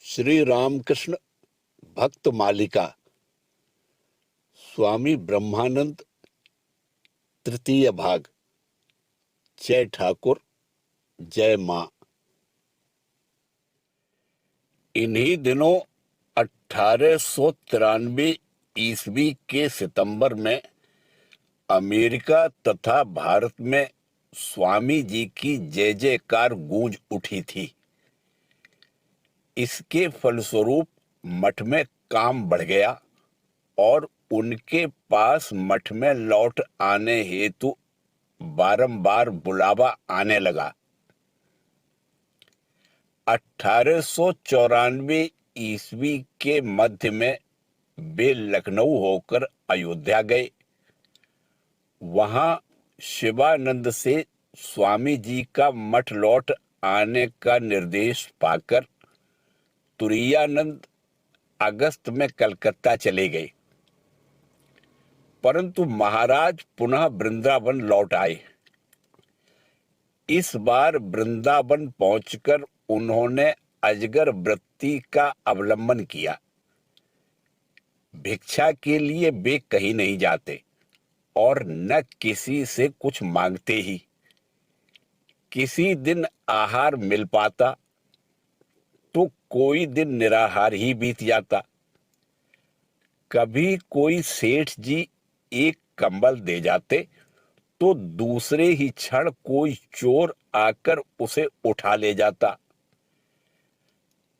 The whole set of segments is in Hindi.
श्री रामकृष्ण भक्त मालिका स्वामी ब्रह्मानंद तृतीय भाग। जय ठाकुर जय मां। इन्हीं दिनों 1893 ईस्वी के सितंबर में अमेरिका तथा भारत में स्वामी जी की जय जयकार गूंज उठी थी। इसके फलस्वरूप मठ में काम बढ़ गया और उनके पास मठ में लौट आने हेतु बारंबार बुलावा आने लगा। 1894 ईस्वी के मध्य में वे लखनऊ होकर अयोध्या गए। वहां शिवानंद से स्वामी जी का मठ लौट आने का निर्देश पाकर तुरायानंद अगस्त में कलकत्ता चले गए, परंतु महाराज पुनः वृंदावन लौट आए। इस बार वृंदावन पहुंचकर उन्होंने अजगर वृत्ति का अवलंबन किया। भिक्षा के लिए वे कहीं नहीं जाते और न किसी से कुछ मांगते ही। किसी दिन आहार मिल पाता तो कोई दिन निराहार ही बीत जाता। कभी कोई सेठ जी एक कंबल दे जाते तो दूसरे ही क्षण कोई चोर आकर उसे उठा ले जाता।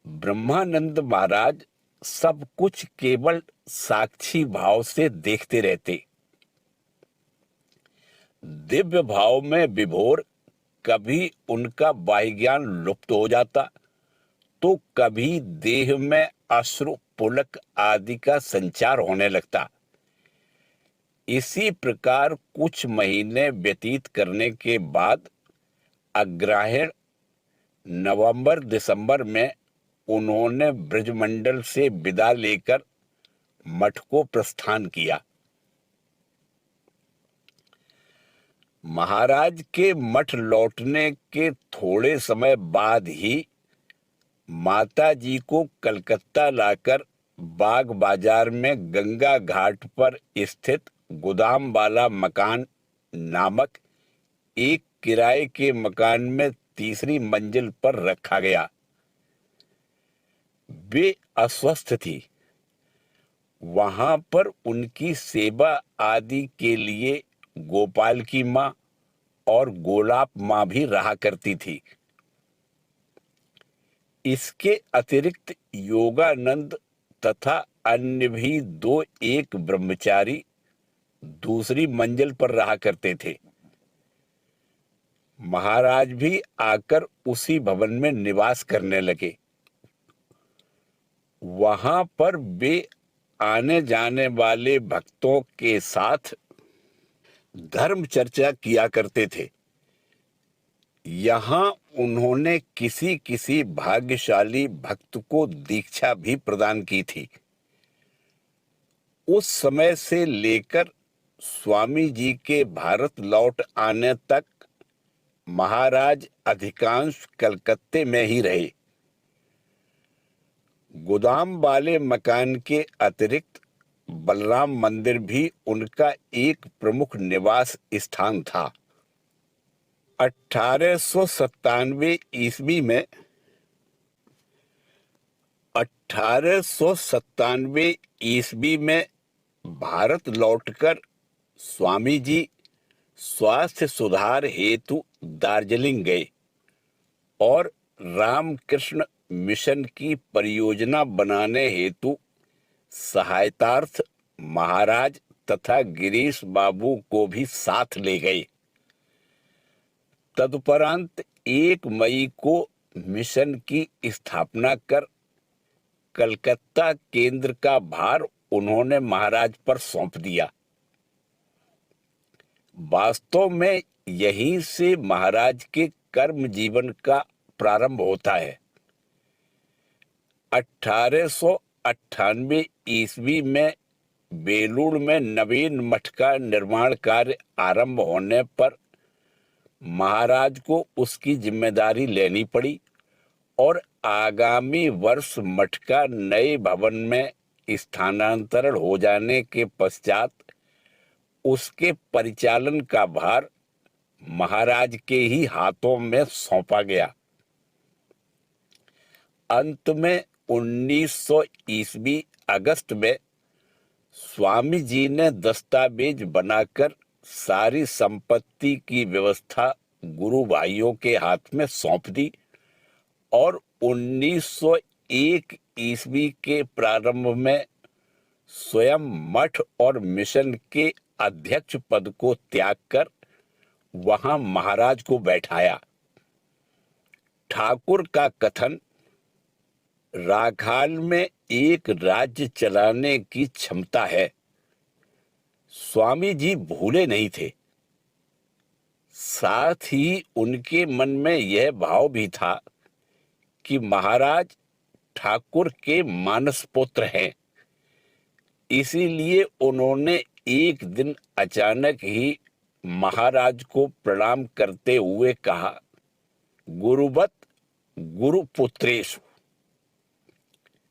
ब्रह्मानंद महाराज सब कुछ केवल साक्षी भाव से देखते रहते। दिव्य भाव में विभोर कभी उनका बाह्य ज्ञान लुप्त हो जाता तो कभी देह में अश्रु पुलक आदि का संचार होने लगता। इसी प्रकार कुछ महीने व्यतीत करने के बाद अग्रहायण नवंबर दिसंबर में उन्होंने ब्रजमंडल से विदा लेकर मठ को प्रस्थान किया। महाराज के मठ लौटने के थोड़े समय बाद ही माता जी को कलकत्ता लाकर बाग बाजार में गंगा घाट पर स्थित गोदाम वाला मकान नामक एक किराए के मकान में तीसरी मंजिल पर रखा गया। वे अस्वस्थ थी। वहां पर उनकी सेवा आदि के लिए गोपाल की मां और गोलाप मां भी रहा करती थी। इसके अतिरिक्त योगानंद तथा अन्य भी दो एक ब्रह्मचारी दूसरी मंजिल पर रहा करते थे। महाराज भी आकर उसी भवन में निवास करने लगे। वहां पर वे आने जाने वाले भक्तों के साथ धर्म चर्चा किया करते थे। यहाँ उन्होंने किसी किसी भाग्यशाली भक्त को दीक्षा भी प्रदान की थी। उस समय से लेकर स्वामी जी के भारत लौट आने तक महाराज अधिकांश कलकत्ते में ही रहे। गोदाम वाले मकान के अतिरिक्त बलराम मंदिर भी उनका एक प्रमुख निवास स्थान था। 1897 ईस्वी में 1897 ईस्वी में भारत लौटकर स्वामी जी स्वास्थ्य सुधार हेतु दार्जिलिंग गए और रामकृष्ण मिशन की परियोजना बनाने हेतु सहायतार्थ महाराज तथा गिरीश बाबू को भी साथ ले गए। तदुपरांत 1 मई को मिशन की स्थापना कर कलकत्ता केंद्र का भार उन्होंने महाराज पर सौंप दिया। वास्तव में यहीं से महाराज के कर्म जीवन का प्रारंभ होता है। 1898 ईस्वी में बेलूर में नवीन मठ का निर्माण कार्य आरंभ होने पर महाराज को उसकी जिम्मेदारी लेनी पड़ी और आगामी वर्ष मठ का नए भवन में स्थानांतरण हो जाने के पश्चात उसके परिचालन का भार महाराज के ही हाथों में सौंपा गया। अंत में 1900 ईस्वी अगस्त में स्वामी जी ने दस्तावेज बनाकर सारी संपत्ति की व्यवस्था गुरु भाइयों के हाथ में सौंप दी और 1901 ईस्वी के प्रारंभ में स्वयं मठ और मिशन के अध्यक्ष पद को त्याग कर वहां महाराज को बैठाया। ठाकुर का कथन, राखाल में एक राज्य चलाने की क्षमता है, स्वामी जी भूले नहीं थे। साथ ही उनके मन में यह भाव भी था कि महाराज ठाकुर के मानस पुत्र हैं। इसीलिए उन्होंने एक दिन अचानक ही महाराज को प्रणाम करते हुए कहा, गुरुवत गुरुपुत्रेषु।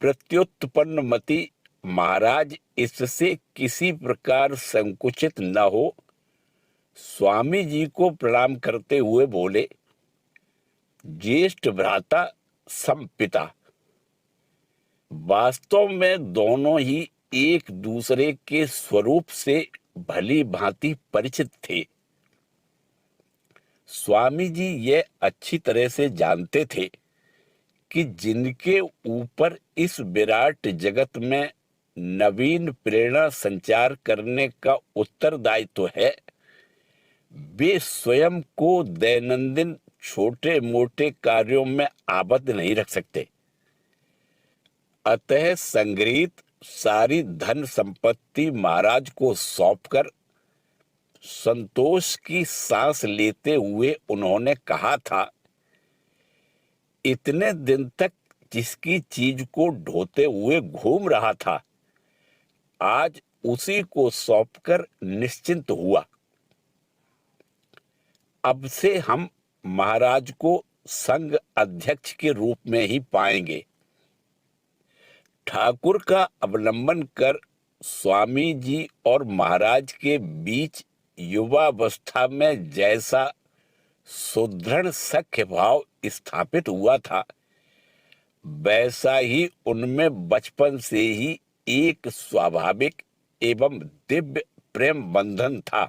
प्रत्युत्पन्नमति महाराज इससे किसी प्रकार संकुचित न हो स्वामी जी को प्रणाम करते हुए बोले, ज्येष्ठ भ्राता समपिता। वास्तव में दोनों ही एक दूसरे के स्वरूप से भली भांति परिचित थे। स्वामी जी ये अच्छी तरह से जानते थे कि जिनके ऊपर इस विराट जगत में नवीन प्रेरणा संचार करने का उत्तरदायित्व है, वे स्वयं को दैनंदिन छोटे मोटे कार्यों में आबद्ध नहीं रख सकते। अतः संग्रहित सारी धन संपत्ति महाराज को सौंपकर संतोष की सांस लेते हुए उन्होंने कहा था, इतने दिन तक जिसकी चीज को ढोते हुए घूम रहा था, आज उसी को सौंपकर निश्चिंत हुआ। अब से हम महाराज को संघ अध्यक्ष के रूप में ही पाएंगे। ठाकुर का अवलंबन कर स्वामी जी और महाराज के बीच युवावस्था में जैसा सुदृढ़ सख्य भाव स्थापित हुआ था, वैसा ही उनमें बचपन से ही एक स्वाभाविक एवं दिव्य प्रेम बंधन था।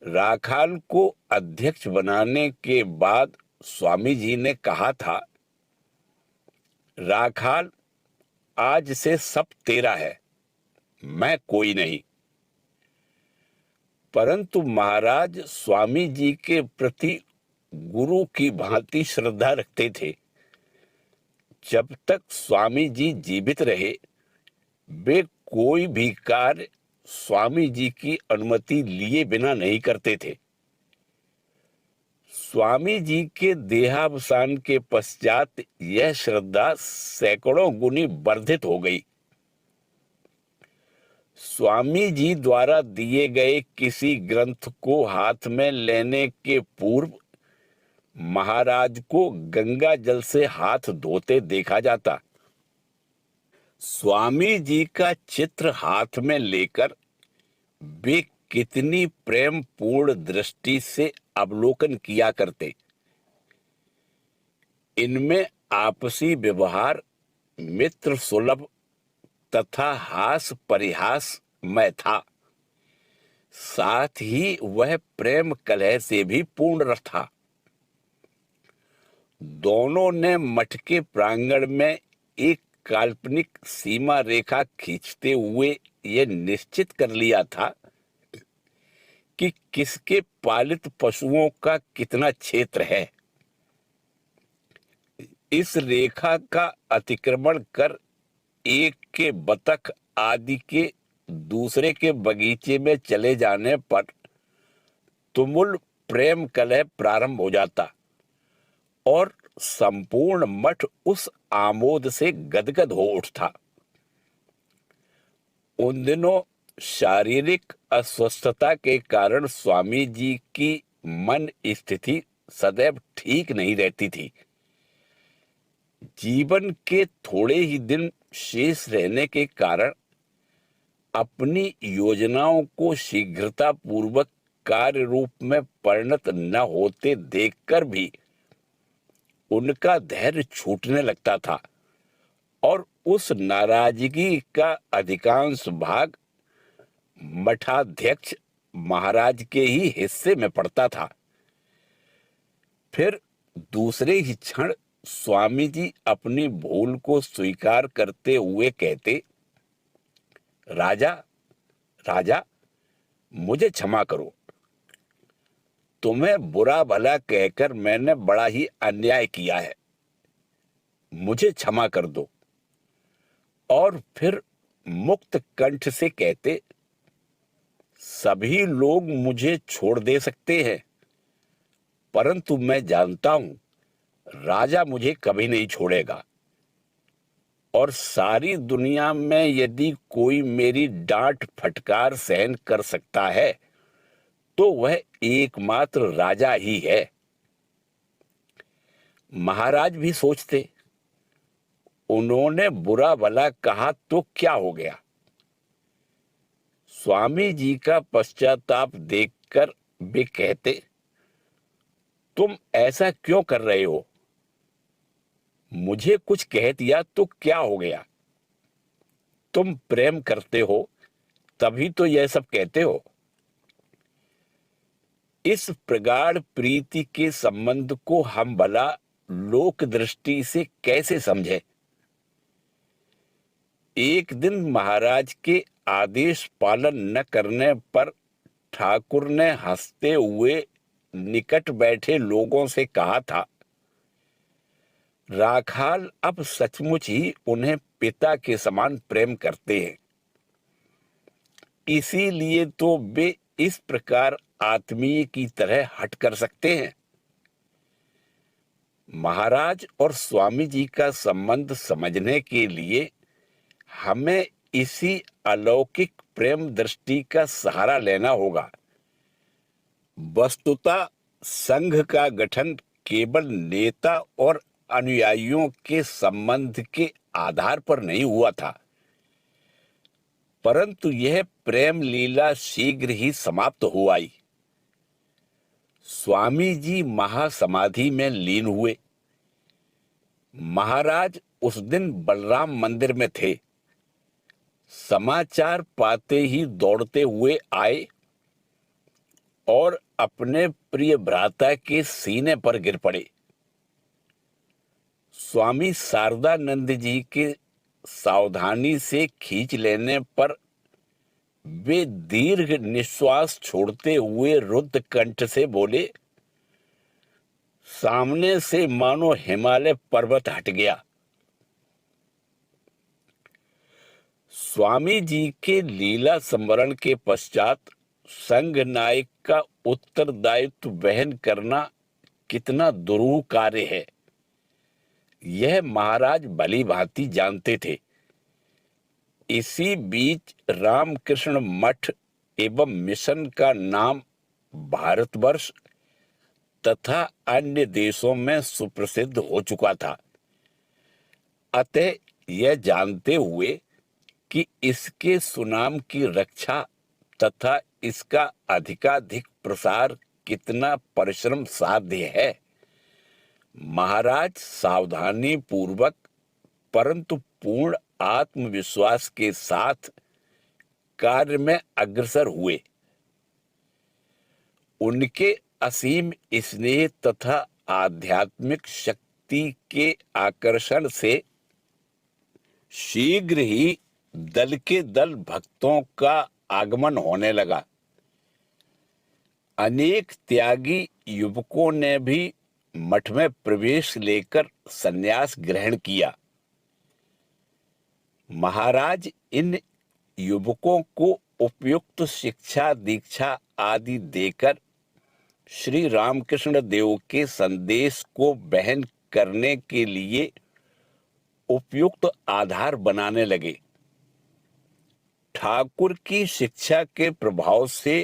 राखाल को अध्यक्ष बनाने के बाद स्वामी जी ने कहा था, राखाल आज से सब तेरा है, मैं कोई नहीं। परंतु महाराज स्वामी जी के प्रति गुरु की भांति श्रद्धा रखते थे। जब तक स्वामी जी जीवित रहे, वे कोई भी कार्य स्वामी जी की अनुमति लिए बिना नहीं करते थे। स्वामी जी के देहावसान के पश्चात यह श्रद्धा सैकड़ों गुनी वर्धित हो गई। स्वामी जी द्वारा दिए गए किसी ग्रंथ को हाथ में लेने के पूर्व महाराज को गंगा जल से हाथ धोते देखा जाता। स्वामी जी का चित्र हाथ में लेकर वे कितनी प्रेम पूर्ण दृष्टि से अवलोकन किया करते। इनमें आपसी व्यवहार मित्र सुलभ तथा हास परिहास में था। साथ ही वह प्रेम कलह से भी पूर्ण था। दोनों ने मठ के प्रांगण में एक काल्पनिक सीमा रेखा खींचते हुए यह निश्चित कर लिया था कि किसके पालित पशुओं का कितना क्षेत्र है। इस रेखा का अतिक्रमण कर एक के बतख आदि के दूसरे के बगीचे में चले जाने पर तुमुल प्रेम कलह प्रारंभ हो जाता और संपूर्ण मठ उस आमोद से गदगद हो उठता। उन दिनों शारीरिक अस्वस्थता के कारण स्वामी जी की मन स्थिति सदैव ठीक नहीं रहती थी। जीवन के थोड़े ही दिन शेष रहने के कारण अपनी योजनाओं को शीघ्रता पूर्वक कार्य रूप में परिणत न होते देखकर भी उनका धैर्य छूटने लगता था और उस नाराजगी का अधिकांश भाग मठाध्यक्ष महाराज के ही हिस्से में पड़ता था। फिर दूसरे ही क्षण स्वामी जी अपनी भूल को स्वीकार करते हुए कहते, राजा राजा मुझे क्षमा करो, तुम्हें बुरा भला कहकर मैंने बड़ा ही अन्याय किया है, मुझे क्षमा कर दो। और फिर मुक्त कंठ से कहते, सभी लोग मुझे छोड़ दे सकते हैं, परंतु मैं जानता हूं राजा मुझे कभी नहीं छोड़ेगा, और सारी दुनिया में यदि कोई मेरी डांट फटकार सहन कर सकता है तो वह एकमात्र राजा ही है। महाराज भी सोचते, उन्होंने बुरा भला कहा तो क्या हो गया। स्वामी जी का पश्चाताप देखकर वे कहते, तुम ऐसा क्यों कर रहे हो, मुझे कुछ कह दिया तो क्या हो गया, तुम प्रेम करते हो तभी तो यह सब कहते हो। इस प्रगाढ़ प्रीति के संबंध को हम भला लोक दृष्टि से कैसे समझे। एक दिन महाराज के आदेश पालन न करने पर ठाकुर ने हंसते हुए निकट बैठे लोगों से कहा था, राखाल अब सचमुच ही उन्हें पिता के समान प्रेम करते हैं, इसीलिए तो वे इस प्रकार आत्मीय की तरह हट कर सकते हैं। महाराज और स्वामी जी का संबंध समझने के लिए हमें इसी अलौकिक प्रेम दृष्टि का सहारा लेना होगा। वस्तुतः संघ का गठन केवल नेता और अनुयायियों के संबंध के आधार पर नहीं हुआ था, परंतु यह प्रेम लीला शीघ्र ही समाप्त हो आई। स्वामी जी महासमाधि में लीन हुए। महाराज उस दिन बलराम मंदिर में थे। समाचार पाते ही दौड़ते हुए आए और अपने प्रिय भ्राता के सीने पर गिर पड़े। स्वामी शारदानंद जी के सावधानी से खींच लेने पर वे दीर्घ निश्वास छोड़ते हुए रुद्ध कंठ से बोले, सामने से मानो हिमालय पर्वत हट गया। स्वामी जी के लीला स्मरण के पश्चात संघ नायक का उत्तरदायित्व वहन करना कितना दुरूह कार्य है, यह महाराज भली भांति जानते थे। इसी बीच रामकृष्ण मठ एवं मिशन का नाम भारतवर्ष तथा अन्य देशों में सुप्रसिद्ध हो चुका था। अतः यह जानते हुए कि इसके सुनाम की रक्षा तथा इसका अधिकाधिक प्रसार कितना परिश्रम साध्य है, महाराज सावधानी पूर्वक परंतु पूर्ण आत्मविश्वास के साथ कार्य में अग्रसर हुए। उनके असीम स्नेह तथा आध्यात्मिक शक्ति के आकर्षण से शीघ्र ही दल के दल भक्तों का आगमन होने लगा। अनेक त्यागी युवकों ने भी मठ में प्रवेश लेकर संन्यास ग्रहण किया। महाराज इन युवकों को उपयुक्त शिक्षा दीक्षा आदि देकर श्री रामकृष्ण देव के संदेश को वहन करने के लिए उपयुक्त आधार बनाने लगे। ठाकुर की शिक्षा के प्रभाव से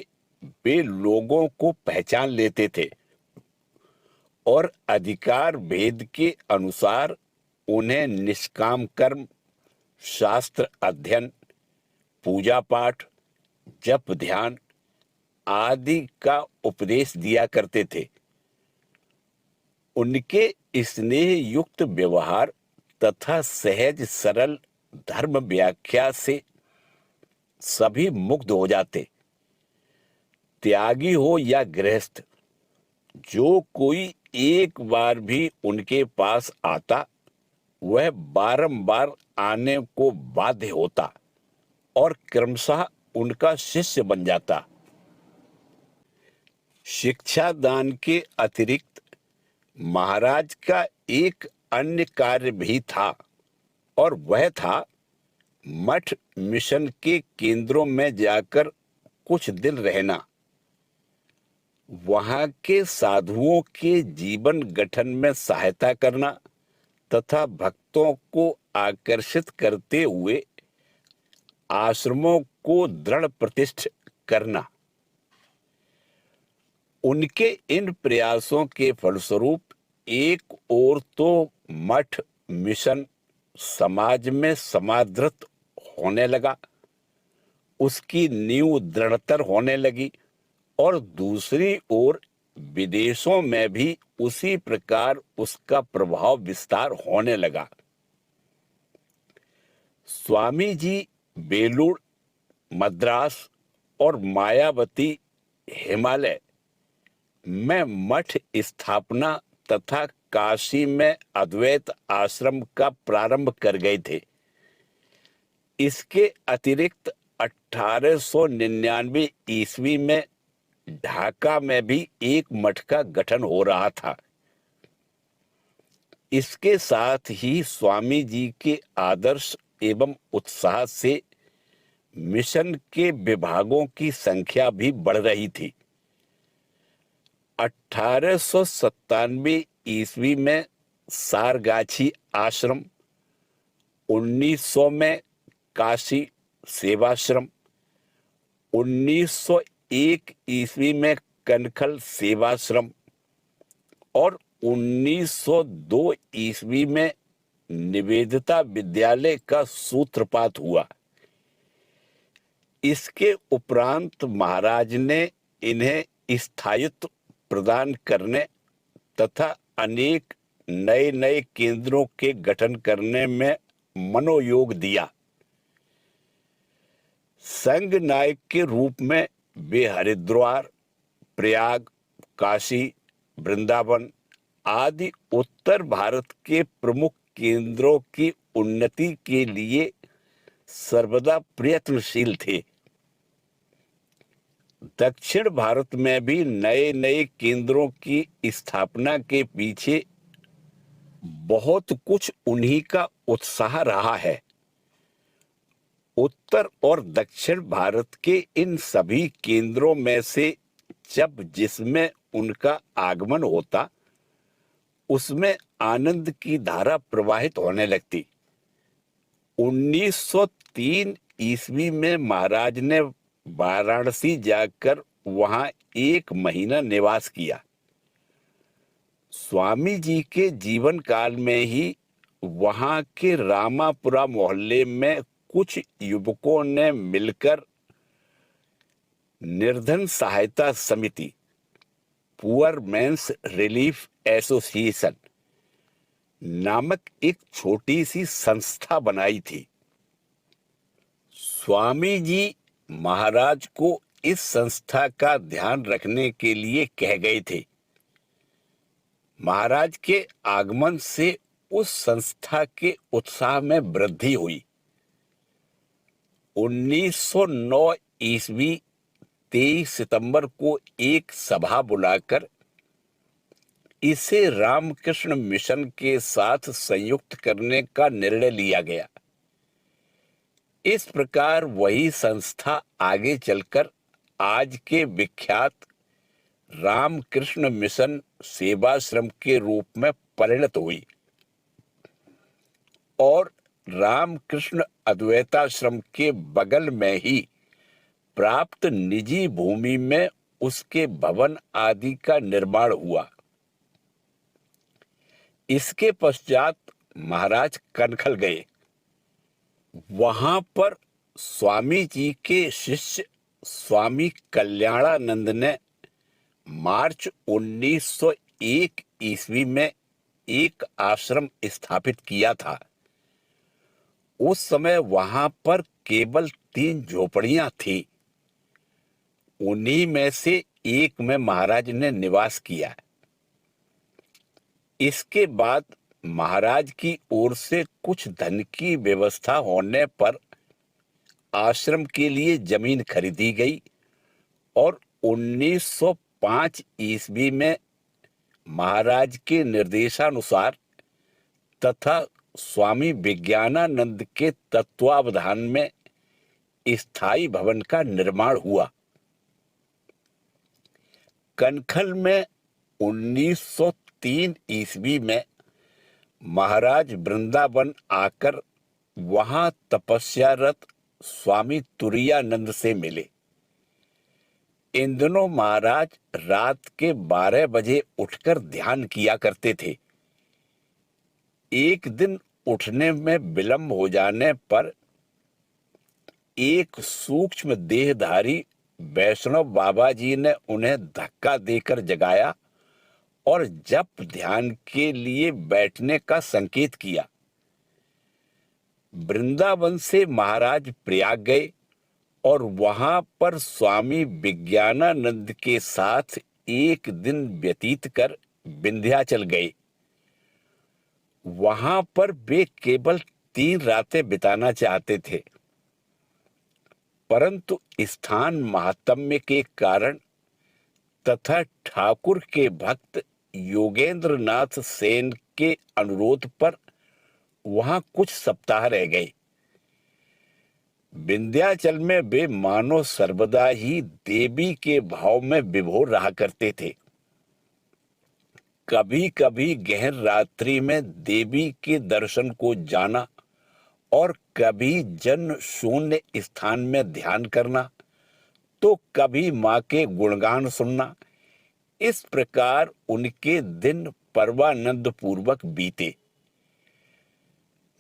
वे लोगों को पहचान लेते थे और अधिकार भेद के अनुसार उन्हें निष्काम कर्म, शास्त्र अध्ययन, पूजा पाठ, जप ध्यान आदि का उपदेश दिया करते थे। उनके स्नेह युक्त व्यवहार तथा सहज सरल धर्म व्याख्या से सभी मुग्ध हो जाते। त्यागी हो या गृहस्थ, जो कोई एक बार भी उनके पास आता वह बारंबार आने को बाध्य होता और क्रमशः उनका शिष्य बन जाता। शिक्षा दान के अतिरिक्त महाराज का एक अन्य कार्य भी था और वह था मठ मिशन के केंद्रों में जाकर कुछ दिन रहना, वहां के साधुओं के जीवन गठन में सहायता करना तथा भक्तों को आकर्षित करते हुए आश्रमों को दृढ़ प्रतिष्ठ करना। उनके इन प्रयासों के फलस्वरूप एक ओर तो मठ मिशन समाज में समादृत होने लगा, उसकी नींव दृढ़तर होने लगी, और दूसरी ओर विदेशों में भी उसी प्रकार उसका प्रभाव विस्तार होने लगा। स्वामी जी बेलूर, मद्रास और मायावती हिमालय में मठ स्थापना तथा काशी में अद्वैत आश्रम का प्रारंभ कर गए थे। इसके अतिरिक्त 1899 ईस्वी में ढाका में भी एक मठ का गठन हो रहा था। इसके साथ ही स्वामी जी के आदर्श एवं उत्साह से मिशन के विभागों की संख्या भी बढ़ रही थी। 1897 ईस्वी में सारगाछी आश्रम, 1900 में काशी सेवाश्रम, 1901 ईस्वी में कनखल सेवाश्रम और 1902 ईस्वी में निवेदिता विद्यालय का सूत्रपात हुआ। इसके उपरांत महाराज ने इन्हें स्थायित्व प्रदान करने तथा अनेक नए नए केंद्रों के गठन करने में मनोयोग दिया। संघ नायक के रूप में वे हरिद्वार, प्रयाग, काशी, वृंदावन आदि उत्तर भारत के प्रमुख केंद्रों की उन्नति के लिए सर्वदा प्रयत्नशील थे। दक्षिण भारत में भी नए नए केंद्रों की स्थापना के पीछे बहुत कुछ उन्हीं का उत्साह रहा है। उत्तर और दक्षिण भारत के इन सभी केंद्रों में से जब जिसमें उनका आगमन होता उसमें आनंद की धारा प्रवाहित होने लगती। 1903 ईस्वी में महाराज ने वाराणसी जाकर वहां 1 महीना निवास किया। स्वामी जी के जीवन काल में ही वहां के रामापुरा मोहल्ले में कुछ युवकों ने मिलकर निर्धन सहायता समिति, पुअर मेंस रिलीफ एसोसिएशन नामक एक छोटी सी संस्था बनाई थी। स्वामी जी महाराज को इस संस्था का ध्यान रखने के लिए कह गए थे। महाराज के आगमन से उस संस्था के उत्साह में वृद्धि हुई। 1909 ईस्वी 23 सितंबर को एक सभा बुलाकर इसे रामकृष्ण मिशन के साथ संयुक्त करने का निर्णय लिया गया। इस प्रकार वही संस्था आगे चलकर आज के विख्यात रामकृष्ण मिशन सेवाश्रम के रूप में परिणत हुई और रामकृष्ण अद्वैताश्रम के बगल में ही प्राप्त निजी भूमि में उसके भवन आदि का निर्माण हुआ। इसके पश्चात महाराज कनखल गए। वहां पर स्वामी जी के शिष्य स्वामी कल्याणानंद ने मार्च 1901 ईस्वी में एक आश्रम स्थापित किया था। उस समय वहां पर केवल 3 झोपड़ियां थी। उन्हीं में से एक में महाराज ने निवास किया। इसके बाद महाराज की ओर से कुछ धन की व्यवस्था होने पर आश्रम के लिए जमीन खरीदी गई और 1905 ईस्वी में महाराज के निर्देशानुसार तथा स्वामी विज्ञानानंद के तत्वावधान में स्थायी भवन का निर्माण हुआ। कनखल में 1903 ईस्वी में महाराज वृंदावन आकर वहां तपस्यारत स्वामी तुरायानंद से मिले। इन दिनों महाराज रात के 12 बजे उठकर ध्यान किया करते थे। एक दिन उठने में विलंब हो जाने पर एक सूक्ष्म देहधारी वैष्णव बाबा जी ने उन्हें धक्का देकर जगाया और जप ध्यान के लिए बैठने का संकेत किया। वृंदावन से महाराज प्रयाग गए और वहां पर स्वामी विज्ञानानंद के साथ एक दिन व्यतीत कर विंध्याचल गए। वहां पर वे केवल 3 रातें बिताना चाहते थे, परंतु स्थान महात्म्य के कारण तथा ठाकुर के भक्त योगेंद्र नाथ सेन के अनुरोध पर वहां कुछ सप्ताह रह गए। विंध्याचल में वे मानो सर्वदा ही देवी के भाव में विभोर रहा करते थे। कभी कभी गहन रात्रि में देवी के दर्शन को जाना और कभी जन शून्य स्थान में ध्यान करना, तो कभी माँ के गुणगान सुनना। इस प्रकार उनके दिन परमानंद पूर्वक बीते।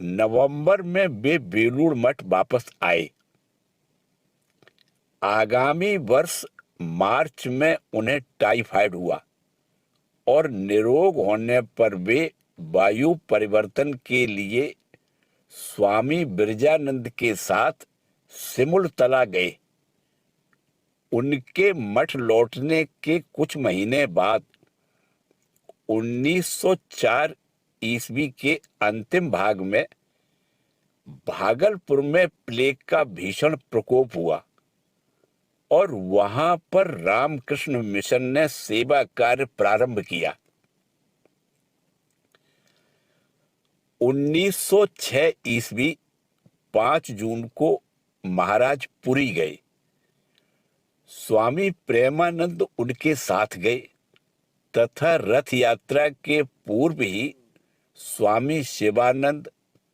नवंबर में वे बेलूर मठ वापस आए। आगामी वर्ष मार्च में उन्हें टाइफाइड हुआ और निरोग होने पर वे वायु परिवर्तन के लिए स्वामी बिरजानंद के साथ सिमुलतला गए। उनके मठ लौटने के कुछ महीने बाद 1904 ईस्वी के अंतिम भाग में भागलपुर में प्लेग का भीषण प्रकोप हुआ और वहां पर रामकृष्ण मिशन ने सेवा कार्य प्रारंभ किया। 1906 ईस्वी 5 जून को महाराज पुरी गए। स्वामी प्रेमानंद उनके साथ गए तथा रथ यात्रा के पूर्व ही स्वामी शिवानंद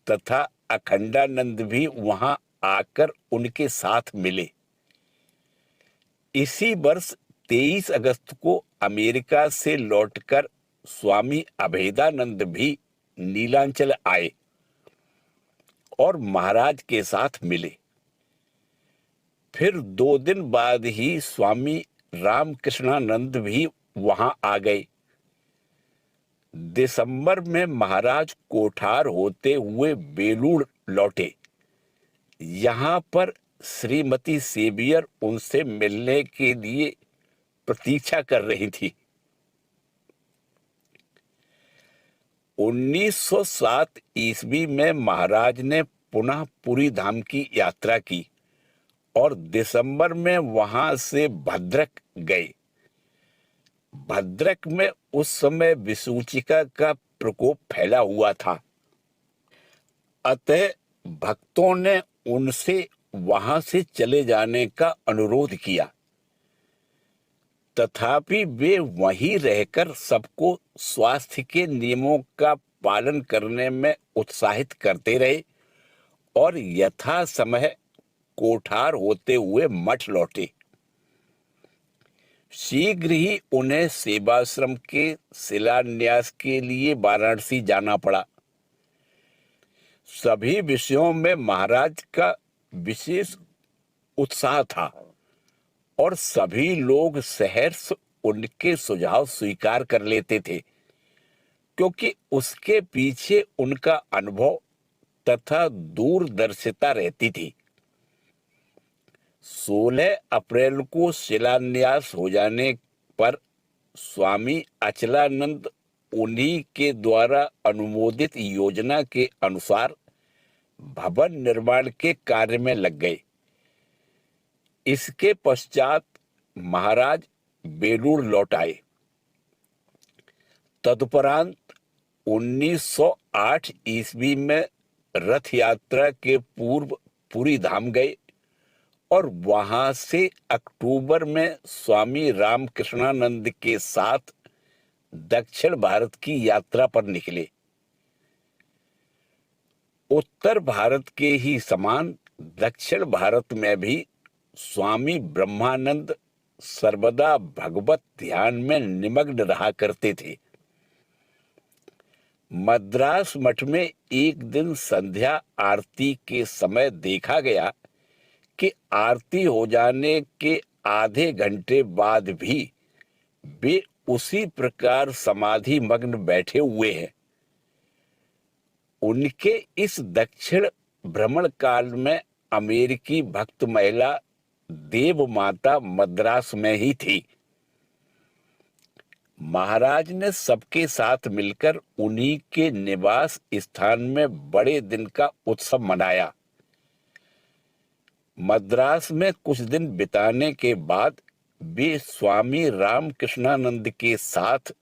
तथा अखंडानंद भी वहां आकर उनके साथ मिले। इसी वर्ष 23 अगस्त को अमेरिका से लौटकर स्वामी अभेदानंद भी नीलांचल आए और महाराज के साथ मिले। फिर 2 दिन बाद ही स्वामी रामकृष्णानंद भी वहां आ गए। दिसंबर में महाराज कोठार होते हुए बेलूर लौटे। यहां पर श्रीमती सेवियर उनसे मिलने के लिए प्रतीक्षा कर रही थी। 1907 ईस्वी में महाराज ने पुनः पुरी धाम की यात्रा की और दिसंबर में वहां से भद्रक गए। भद्रक में उस समय विसूचिका का प्रकोप फैला हुआ था, अतः भक्तों ने उनसे वहां से चले जाने का अनुरोध किया। तथापि वे वहीं रहकर सबको स्वास्थ्य के नियमों का पालन करने में उत्साहित करते रहे और यथा समय कोठार होते हुए मठ लौटे। शीघ्र ही उन्हें सेवाश्रम के शिलान्यास के लिए वाराणसी जाना पड़ा। सभी विषयों में महाराज का विशेष उत्साह था और सभी लोग सहर्ष उनके सुझाव स्वीकार कर लेते थे, क्योंकि उसके पीछे उनका अनुभव तथा दूरदर्शिता रहती थी। 16 अप्रैल को शिलान्यास हो जाने पर स्वामी अचलानंद उन्हीं के द्वारा अनुमोदित योजना के अनुसार भवन निर्माण के कार्य में लग गए। इसके पश्चात महाराज बेलूर लौट आए। तदुपरांत 1908 ईस्वी में रथ यात्रा के पूर्व पुरी धाम गए और वहां से अक्टूबर में स्वामी रामकृष्णानंद के साथ दक्षिण भारत की यात्रा पर निकले। उत्तर भारत के ही समान दक्षिण भारत में भी स्वामी ब्रह्मानंद सर्वदा भगवत ध्यान में निमग्न रहा करते थे। मद्रास मठ में एक दिन संध्या आरती के समय देखा गया कि आरती हो जाने के आधे घंटे बाद भी वे उसी प्रकार समाधि मग्न बैठे हुए हैं। उनके इस दक्षिण भ्रमण काल में अमेरिकी भक्त महिला देव माता मद्रास में ही थी। महाराज ने सबके साथ मिलकर उन्हीं के निवास स्थान में बड़े दिन का उत्सव मनाया। मद्रास में कुछ दिन बिताने के बाद वे स्वामी रामकृष्णानंद के साथ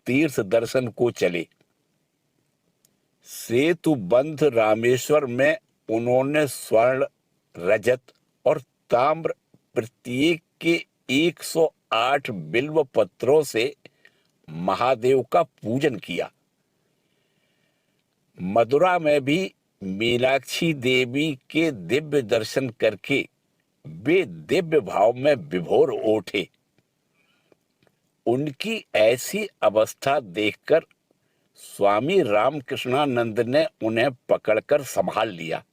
तीर्थ दर्शन को चले। सेतुबंध रामेश्वर में उन्होंने स्वर्ण, रजत और ताम्र प्रत्येक के 108 बिल्व पत्रों से महादेव का पूजन किया। मदुरा में भी मीनाक्षी देवी के दिव्य दर्शन करके वे दिव्य भाव में विभोर उठे। उनकी ऐसी अवस्था देखकर स्वामी रामकृष्णानंद ने उन्हें पकड़कर संभाल लिया।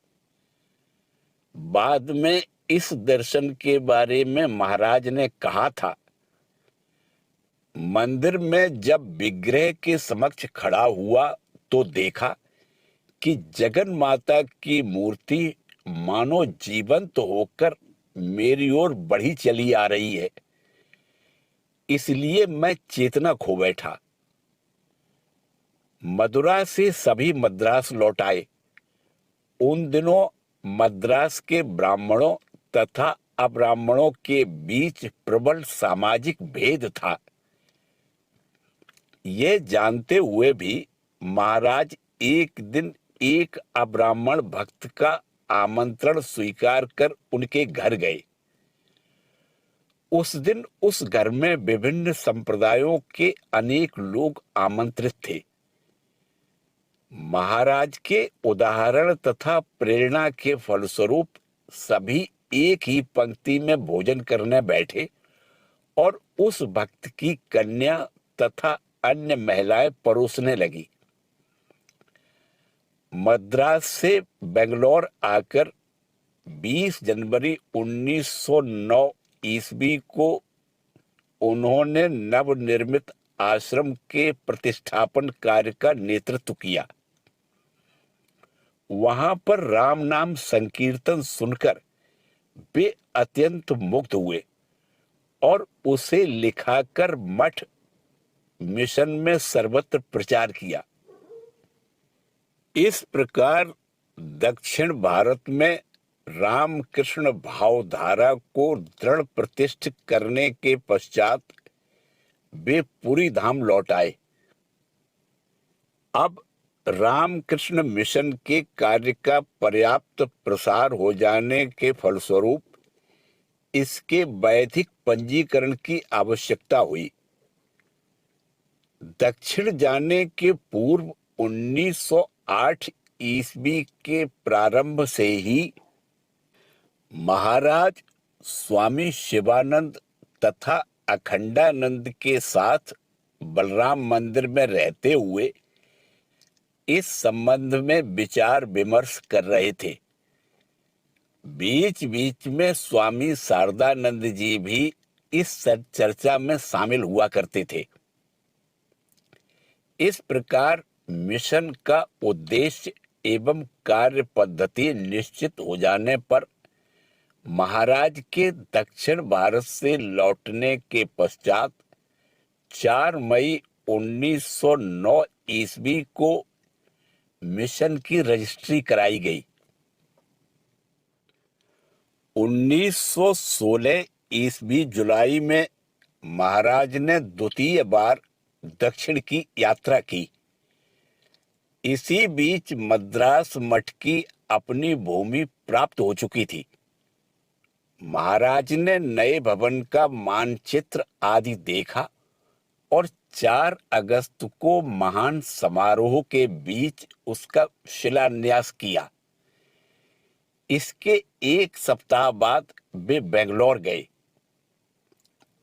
बाद में इस दर्शन के बारे में महाराज ने कहा था, मंदिर में जब विग्रह के समक्ष खड़ा हुआ तो देखा कि जगन माता की मूर्ति मानो जीवंत होकर मेरी ओर बढ़ी चली आ रही है। इसलिए मैं चेतना खो बैठा। मदुरा से सभी मद्रास लौट आए। उन दिनों मद्रास के ब्राह्मणों तथा अब्राह्मणों के बीच प्रबल सामाजिक भेद था। ये जानते हुए भी महाराज एक दिन एक अब्राह्मण भक्त का आमंत्रण स्वीकार कर उनके घर गए। उस दिन उस घर में विभिन्न संप्रदायों के अनेक लोग आमंत्रित थे। महाराज के उदाहरण तथा प्रेरणा के फलस्वरूप सभी एक ही पंक्ति में भोजन करने बैठे और उस भक्त की कन्या तथा अन्य महिलाएं परोसने लगी। मद्रास से बेंगलोर आकर 20 जनवरी 1909 ईस्वी को उन्होंने नवनिर्मित आश्रम के प्रतिष्ठापन कार्य का नेतृत्व किया। वहां पर राम नाम संकीर्तन सुनकर वे अत्यंत मुग्ध हुए और उसे लिखाकर मठ मिशन में सर्वत्र प्रचार किया। इस प्रकार दक्षिण भारत में रामकृष्ण भावधारा को दृढ़ प्रतिष्ठित करने के पश्चात वे पुरी धाम लौट आए। अब रामकृष्ण मिशन के कार्य का पर्याप्त प्रसार हो जाने के फलस्वरूप इसके वैधिक पंजीकरण की आवश्यकता हुई। दक्षिण जाने के पूर्व 1908 ईस्वी के प्रारंभ से ही महाराज स्वामी शिवानंद तथा अखंडानंद के साथ बलराम मंदिर में रहते हुए इस संबंध में विचार विमर्श कर रहे थे। बीच बीच में स्वामी शारदानंद जी भी इस चर्चा में शामिल हुआ करते थे। इस प्रकार मिशन का उद्देश्य एवं कार्य पद्धति निश्चित हो जाने पर महाराज के दक्षिण भारत से लौटने के पश्चात 4 मई 1909 ईस्वी को मिशन की रजिस्ट्री कराई गई। 1916 ईस्वी जुलाई में महाराज ने द्वितीय बार दक्षिण की यात्रा की। इसी बीच मद्रास मठ की अपनी भूमि प्राप्त हो चुकी थी। महाराज ने नए भवन का मानचित्र आदि देखा और 4 अगस्त को महान समारोह के बीच उसका शिलान्यास किया। इसके 1 सप्ताह बाद वे बेंगलोर गए।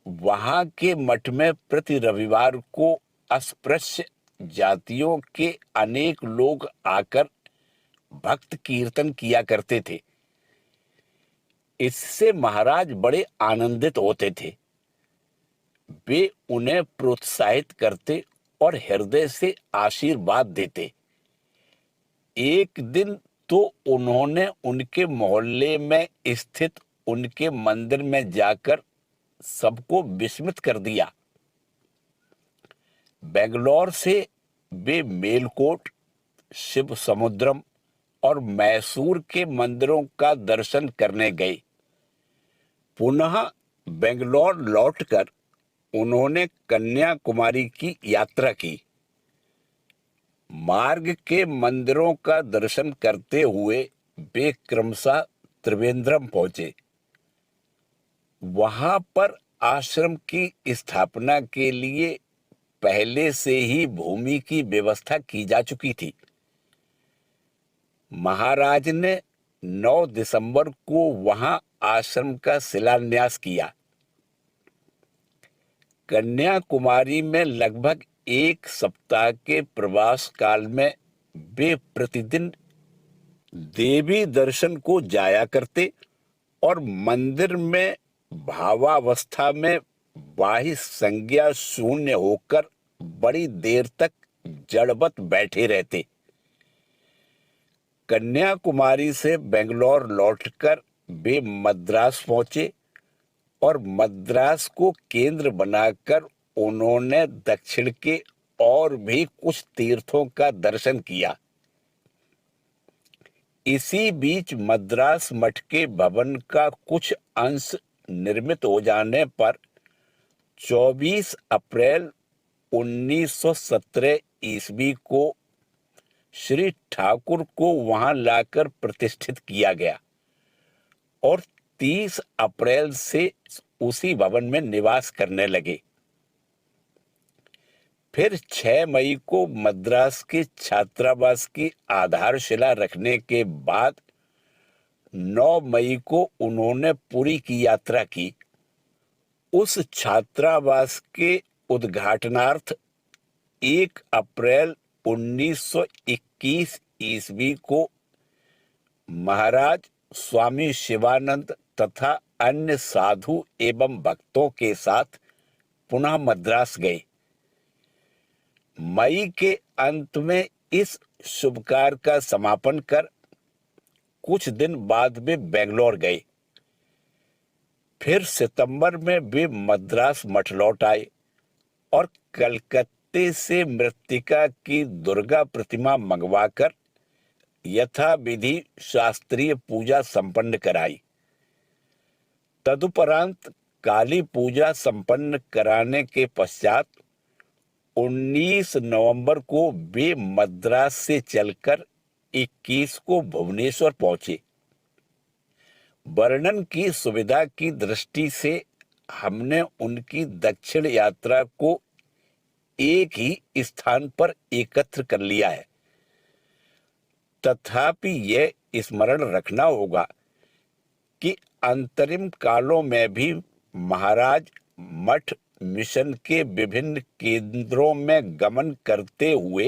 वहां के मठ में प्रति रविवार को अस्पृश्य जातियों के अनेक लोग आकर भक्त कीर्तन किया करते थे। इससे महाराज बड़े आनंदित होते थे। वे उन्हें प्रोत्साहित करते और हृदय से आशीर्वाद देते। एक दिन तो उन्होंने उनके मोहल्ले में स्थित उनके मंदिर में जाकर सबको विस्मित कर दिया। बेंगलोर से वे मेलकोट, शिव समुद्रम और मैसूर के मंदिरों का दर्शन करने गए। पुनः बेंगलोर लौटकर उन्होंने कन्याकुमारी की यात्रा की। मार्ग के मंदिरों का दर्शन करते हुए वे क्रमशः त्रिवेंद्रम पहुंचे। वहां पर आश्रम की स्थापना के लिए पहले से ही भूमि की व्यवस्था की जा चुकी थी। महाराज ने 9 दिसंबर को वहां आश्रम का शिलान्यास किया। कन्याकुमारी में लगभग 1 सप्ताह के प्रवास काल में वे प्रतिदिन देवी दर्शन को जाया करते और मंदिर में भावावस्था में बाह्य संज्ञा शून्य होकर बड़ी देर तक जड़वत बैठे रहते। कन्याकुमारी से बेंगलोर लौटकर वे मद्रास पहुंचे और मद्रास को केंद्र बनाकर उन्होंने दक्षिण के और भी कुछ तीर्थों का दर्शन किया। इसी बीच मद्रास मठ के भवन का कुछ अंश निर्मित हो जाने पर 24 अप्रैल 1917 ईस्वी को श्री ठाकुर को वहां लाकर प्रतिष्ठित किया गया और 30 अप्रैल से उसी भवन में निवास करने लगे। फिर 6 मई को मद्रास के छात्रावास की आधारशिला रखने के बाद 9 मई को उन्होंने पुरी की यात्रा की। उस छात्रावास के उद्घाटनार्थ 1 अप्रैल 1921 ईस्वी को महाराज स्वामी शिवानंद तथा अन्य साधु एवं भक्तों के साथ पुनः मद्रास गए। मई के अंत में इस शुभ कार्य का समापन कर कुछ दिन बाद वे बेंगलोर गए। फिर सितंबर में वे मद्रास मठ लौट आए और कलकत्ते से मृत्तिका की दुर्गा प्रतिमा मंगवाकर यथाविधि शास्त्रीय पूजा संपन्न कराई। तदुपरांत काली पूजा संपन्न कराने के पश्चात 19 नवंबर को वे मद्रास से चलकर 21 को भुवनेश्वर पहुंचे। वर्णन की सुविधा की दृष्टि से हमने उनकी दक्षिण यात्रा को एक ही स्थान पर एकत्र कर लिया है। तथापि यह स्मरण रखना होगा कि अंतरिम कालों में भी महाराज मठ मिशन के विभिन्न केंद्रों में गमन करते हुए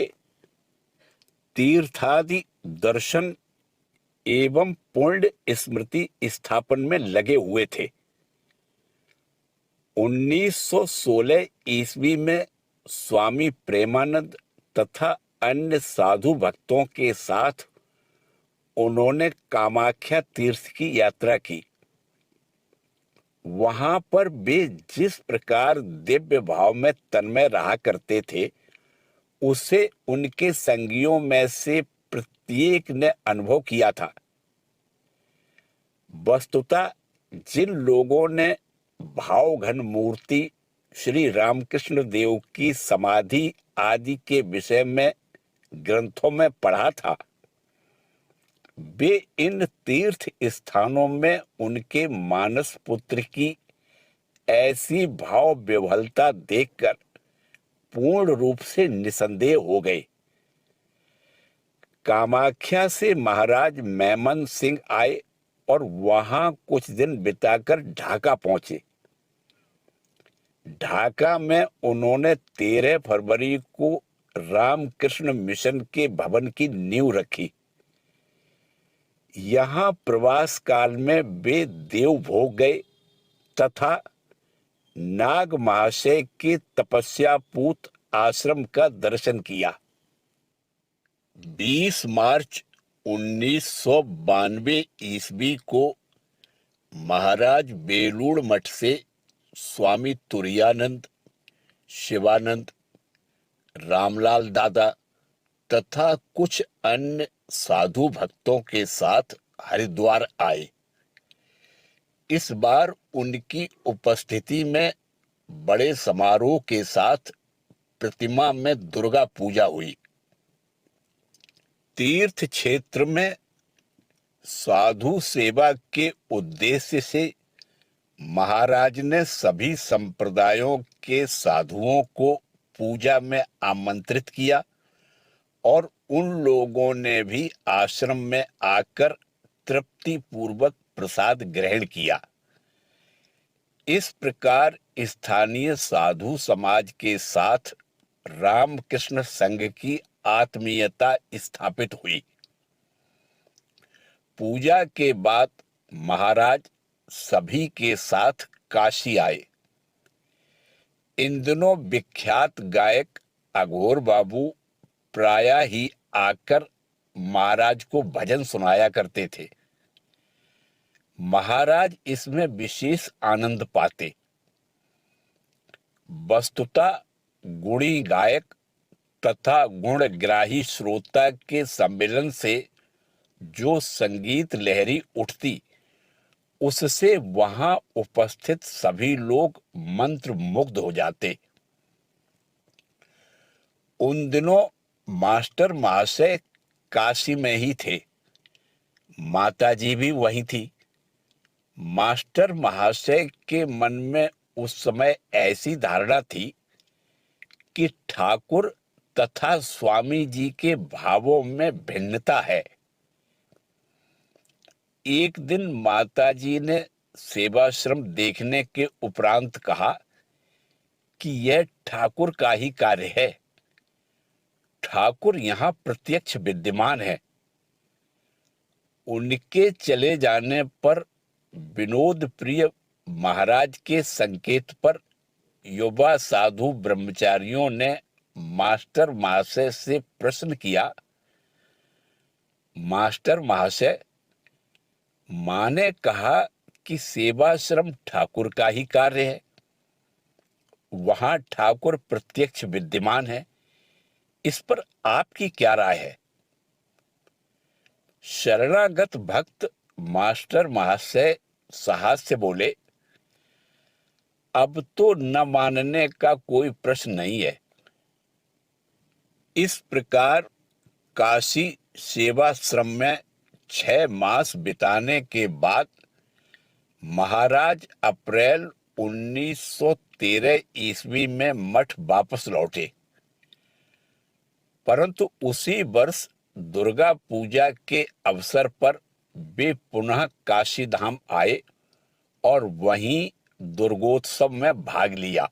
तीर्थादि दर्शन एवं पुण्य स्मृति स्थापन में लगे हुए थे। 1916 ईस्वी में स्वामी प्रेमानंद तथा अन्य साधु भक्तों के साथ उन्होंने कामाख्या तीर्थ की यात्रा की। वहां पर वे जिस प्रकार दिव्य भाव में तन्मय रहा करते थे, उसे उनके संगियों में से प्रत्येक ने अनुभव किया था। वस्तुतः जिन लोगों ने भावघन मूर्ति श्री रामकृष्ण देव की समाधि आदि के विषय में ग्रंथों में पढ़ा था, वे इन तीर्थ स्थानों में उनके मानस पुत्र की ऐसी भाव विह्वलता देखकर पूर्ण रूप से निसंदेह हो गए। कामाख्या से महाराज मेमन सिंह आए और वहां कुछ दिन बिताकर ढाका पहुंचे। ढाका में उन्होंने 13 फरवरी को रामकृष्ण मिशन के भवन की नींव रखी। यहाँ प्रवास काल में वे देवभोग गए तथा नाग महाशय के तपस्यापूत आश्रम का दर्शन किया। 20 मार्च 1992 ईस्वी को महाराज बेलूड़ मठ से स्वामी तुरायानंद, शिवानंद, रामलाल दादा तथा कुछ अन्य साधु भक्तों के साथ हरिद्वार आए। इस बार उनकी उपस्थिति में बड़े समारोह के साथ प्रतिमा में दुर्गा पूजा हुई। तीर्थ क्षेत्र में साधु सेवा के उद्देश्य से महाराज ने सभी संप्रदायों के साधुओं को पूजा में आमंत्रित किया और उन लोगों ने भी आश्रम में आकर तृप्ति पूर्वक प्रसाद ग्रहण किया। इस प्रकार स्थानीय साधु समाज के साथ रामकृष्ण संघ की आत्मीयता स्थापित हुई। पूजा के बाद महाराज सभी के साथ काशी आए। इन दिनों विख्यात गायक अघोर बाबू प्रायः ही आकर महाराज को भजन सुनाया करते थे। महाराज इसमें विशेष आनंद पाते। वस्तुतः गुणी गायक तथा गुणग्राही श्रोता के सम्मेलन से जो संगीत लहरी उठती, उससे वहां उपस्थित सभी लोग मंत्र मुग्ध हो जाते। उन दिनों मास्टर महाशय काशी में ही थे। माताजी भी वहीं थी। मास्टर महाशय के मन में उस समय ऐसी धारणा थी कि ठाकुर तथा स्वामी जी के भावों में भिन्नता है। एक दिन माताजी ने सेवाश्रम देखने के उपरांत कहा कि यह ठाकुर का ही कार्य है। ठाकुर यहाँ प्रत्यक्ष विद्यमान है। उनके चले जाने पर विनोद प्रिय महाराज के संकेत पर युवा साधु ब्रह्मचारियों ने मास्टर महाशय से प्रश्न किया, मास्टर महाशय, मां ने कहा कि सेवाश्रम ठाकुर का ही कार्य है, वहां ठाकुर प्रत्यक्ष विद्यमान है, इस पर आपकी क्या राय है? शरणागत भक्त मास्टर महाशय साहस से बोले, अब तो न मानने का कोई प्रश्न नहीं है। इस प्रकार काशी सेवाश्रम में 6 मास बिताने के बाद महाराज अप्रैल 1913 ईस्वी में मठ वापस लौटे। परंतु उसी वर्ष दुर्गा पूजा के अवसर पर वे पुनः काशी धाम आए और वहीं दुर्गोत्सव में भाग लिया।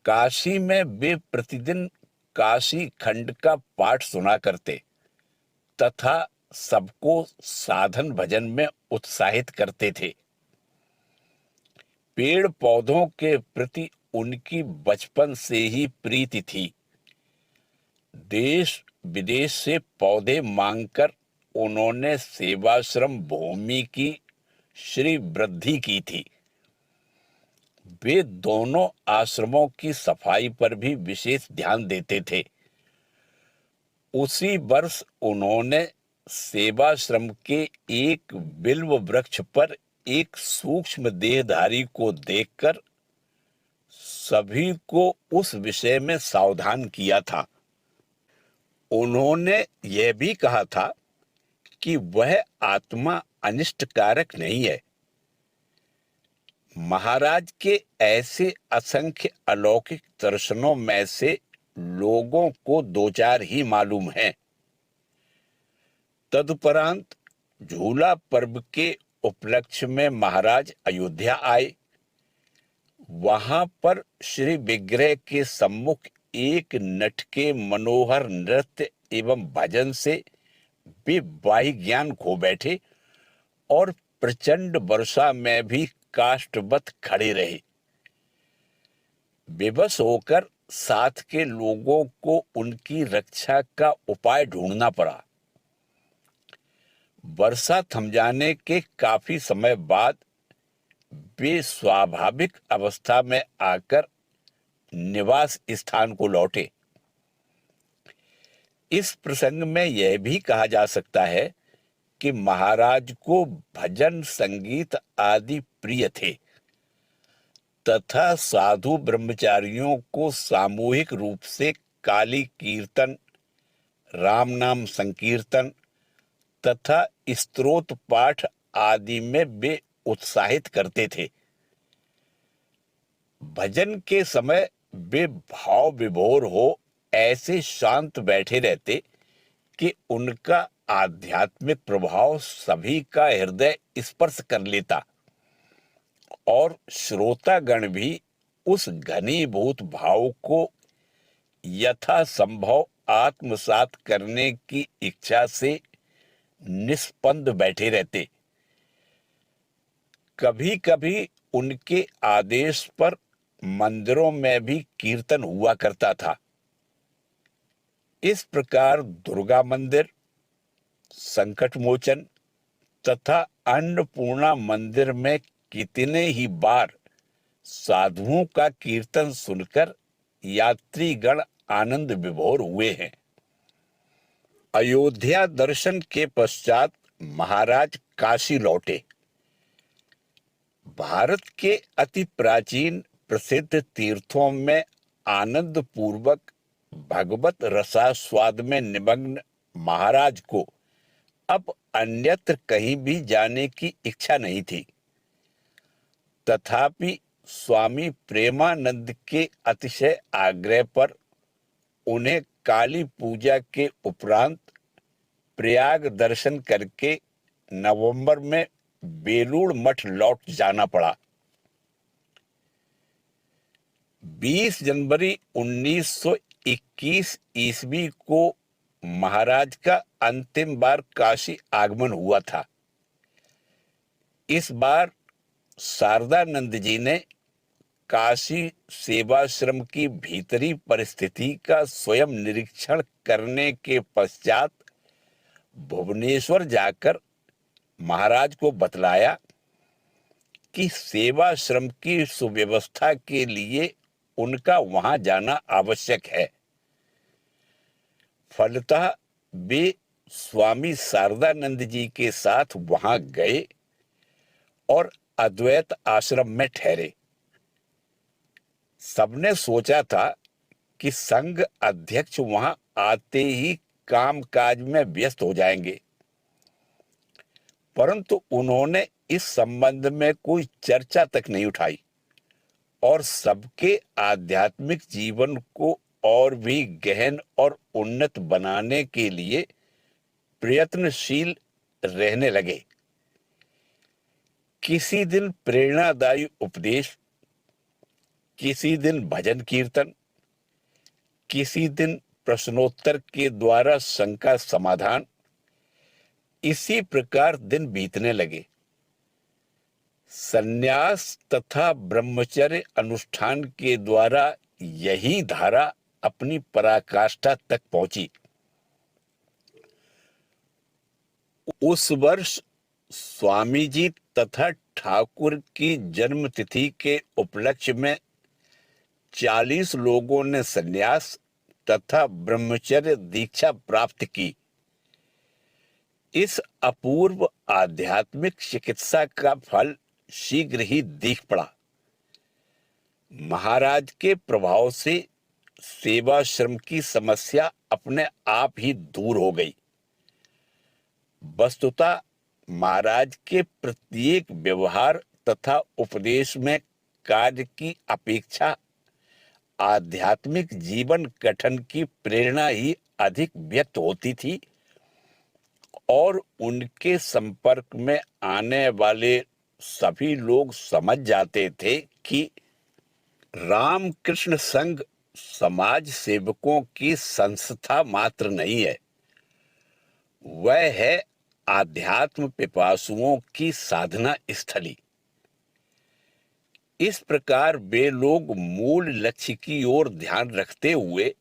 काशी में वे प्रतिदिन काशी खंड का पाठ सुना करते तथा सबको साधन भजन में उत्साहित करते थे। पेड़ पौधों के प्रति उनकी बचपन से ही प्रीति थी। देश विदेश से पौधे मांगकर उन्होंने सेवाश्रम भूमि की श्री वृद्धि की थी। वे दोनों आश्रमों की सफाई पर भी विशेष ध्यान देते थे। उसी वर्ष उन्होंने सेवाश्रम के एक बिल्व वृक्ष पर एक सूक्ष्म देहधारी को देखकर सभी को उस विषय में सावधान किया था। उन्होंने यह भी कहा था कि वह आत्मा अनिष्टकारक नहीं है। महाराज के ऐसे असंख्य अलौकिक दर्शनों में से लोगों को दो चार ही मालूम हैं। तदुपरांत झूला पर्व के उपलक्ष्य में महाराज अयोध्या आए। वहां पर श्री विग्रह के सम्मुख एक नट के मनोहर नृत्य एवं भजन से वे बाह्य ज्ञान खो बैठे और प्रचंड वर्षा में भी काष्ठवत खड़े रहे। बेबस होकर साथ के लोगों को उनकी रक्षा का उपाय ढूंढना पड़ा। वर्षा थम जाने के काफी समय बाद वे स्वाभाविक अवस्था में आकर निवास स्थान को लौटे। इस प्रसंग में यह भी कहा जा सकता है कि महाराज को भजन संगीत आदि प्रिय थे तथा साधु ब्रह्मचारियों को सामूहिक रूप से काली कीर्तन, राम नाम संकीर्तन तथा स्तोत्र पाठ आदि में वे उत्साहित करते थे। भजन के समय वे भाव विभोर हो ऐसे शांत बैठे रहते कि उनका आध्यात्मिक प्रभाव सभी का हृदय स्पर्श कर लेता और श्रोतागण भी उस घनीभूत भाव को यथासंभव आत्मसात करने की इच्छा से निष्पन्द बैठे रहते। कभी कभी उनके आदेश पर मंदिरों में भी कीर्तन हुआ करता था। इस प्रकार दुर्गा मंदिर, संकट मोचन तथा अन्नपूर्णा मंदिर में कितने ही बार साधुओं का कीर्तन सुनकर यात्रीगण आनंद विभोर हुए हैं। अयोध्या दर्शन के पश्चात महाराज काशी लौटे। भारत के अति प्राचीन प्रसिद्ध तीर्थों में आनंद पूर्वक भगवत रसास्वाद में निमग्न महाराज को अब अन्यत्र कहीं भी जाने की इच्छा नहीं थी। तथापि स्वामी प्रेमानंद के अतिशय आग्रह पर उन्हें काली पूजा के उपरांत प्रयाग दर्शन करके नवंबर में बेलूड़ मठ लौट जाना पड़ा। 20 जनवरी 1921 ईस्वी को महाराज का अंतिम बार काशी आगमन हुआ था। इस बार शारदानंद जी ने काशी सेवाश्रम की भीतरी परिस्थिति का स्वयं निरीक्षण करने के पश्चात भुवनेश्वर जाकर महाराज को बतलाया कि सेवाश्रम की सुव्यवस्था के लिए उनका वहां जाना आवश्यक है। फलतः वे स्वामी शारदानंद जी के साथ वहां गए और अद्वैत आश्रम में ठहरे। सबने सोचा था कि संघ अध्यक्ष वहां आते ही कामकाज में व्यस्त हो जाएंगे, परंतु उन्होंने इस संबंध में कोई चर्चा तक नहीं उठाई और सबके आध्यात्मिक जीवन को और भी गहन और उन्नत बनाने के लिए प्रयत्नशील रहने लगे। किसी दिन प्रेरणादायी उपदेश, किसी दिन भजन कीर्तन, किसी दिन प्रश्नोत्तर के द्वारा शंका समाधान। इसी प्रकार दिन बीतने लगे। संन्यास तथा ब्रह्मचर्य अनुष्ठान के द्वारा यही धारा अपनी पराकाष्ठा तक पहुंची। उस वर्ष स्वामी जी तथा ठाकुर की जन्म तिथि के उपलक्ष्य में 40 लोगों ने संन्यास तथा ब्रह्मचर्य दीक्षा प्राप्त की। इस अपूर्व आध्यात्मिक चिकित्सा का फल शीघ्र ही दिख पड़ा। महाराज के प्रभाव से सेवा श्रम की समस्या अपने आप ही दूर हो गई। वस्तुतः महाराज के प्रत्येक व्यवहार तथा उपदेश में कार्य की अपेक्षा आध्यात्मिक जीवन गठन की प्रेरणा ही अधिक व्यक्त होती थी और उनके संपर्क में आने वाले सभी लोग समझ जाते थे कि रामकृष्ण संघ समाज सेवकों की संस्था मात्र नहीं है, वह है आध्यात्म पिपासुओं की साधना स्थली। इस प्रकार वे लोग मूल लक्ष्य की ओर ध्यान रखते हुए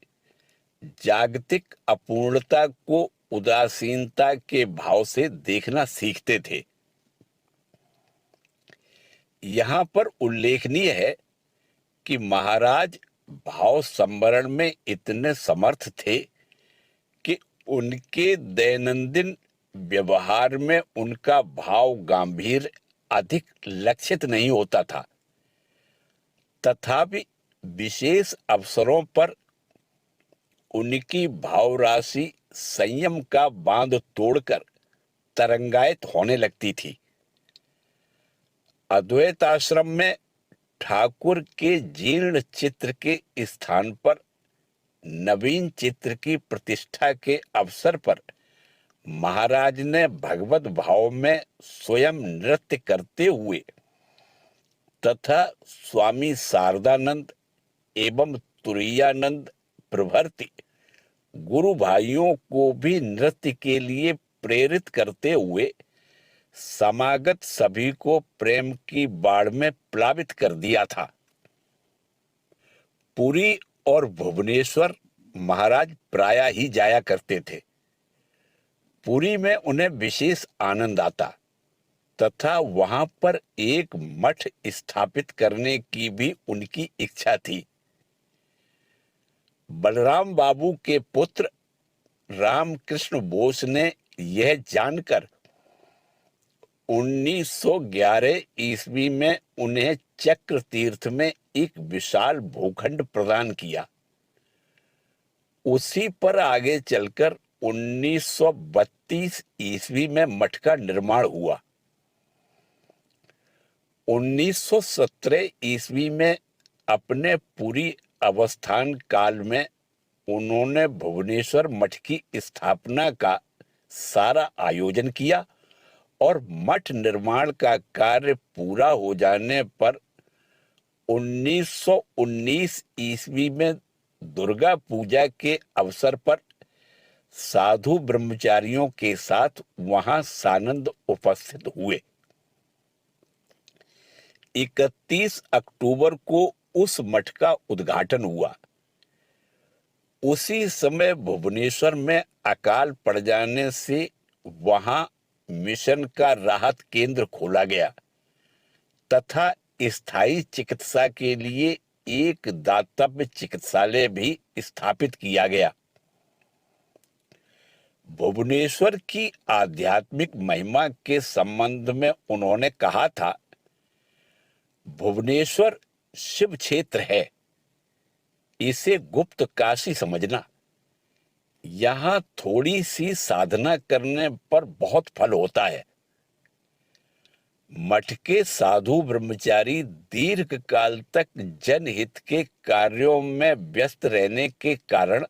जागतिक अपूर्णता को उदासीनता के भाव से देखना सीखते थे। यहाँ पर उल्लेखनीय है कि महाराज भाव संवरण में इतने समर्थ थे कि उनके दैनंदिन व्यवहार में उनका भाव गंभीर अधिक लक्षित नहीं होता था। तथापि विशेष अवसरों पर उनकी भाव राशि संयम का बांध तोड़कर तरंगायित होने लगती थी। अद्वैत आश्रम में ठाकुर के जीर्ण चित्र के स्थान पर नवीन चित्र की प्रतिष्ठा के अवसर पर महाराज ने भगवत भाव में स्वयं नृत्य करते हुए तथा स्वामी शारदानंद एवं तुरैयानंद प्रभृति गुरु भाइयों को भी नृत्य के लिए प्रेरित करते हुए समागत सभी को प्रेम की बाढ़ में प्लावित कर दिया था। पुरी और भुवनेश्वर महाराज प्रायः ही जाया करते थे। पुरी में उन्हें विशेष आनंद आता तथा वहां पर एक मठ स्थापित करने की भी उनकी इच्छा थी। बलराम बाबू के पुत्र रामकृष्ण बोस ने यह जानकर 1911 ईस्वी में उन्हें चक्र तीर्थ में एक विशाल भूखंड प्रदान किया। उसी पर आगे चलकर 1932 ईस्वी में मठ का निर्माण हुआ। 1917 ईस्वी में अपने पूरी अवस्थान काल में उन्होंने भुवनेश्वर मठ की स्थापना का सारा आयोजन किया और मठ निर्माण का कार्य पूरा हो जाने पर 1919 ईस्वी में दुर्गा पूजा के अवसर पर साधु ब्रह्मचारियों के साथ वहां सानंद उपस्थित हुए। 31 अक्टूबर को उस मठ का उद्घाटन हुआ। उसी समय भुवनेश्वर में अकाल पड़ जाने से वहां मिशन का राहत केंद्र खोला गया तथा स्थायी चिकित्सा के लिए एक दातव्य चिकित्सालय भी स्थापित किया गया। भुवनेश्वर की आध्यात्मिक महिमा के संबंध में उन्होंने कहा था, भुवनेश्वर शिव क्षेत्र है, इसे गुप्त काशी समझना। यहां थोड़ी सी साधना करने पर बहुत फल होता है। मठ के साधु ब्रह्मचारी दीर्घ काल तक जनहित के कार्यों में व्यस्त रहने के कारण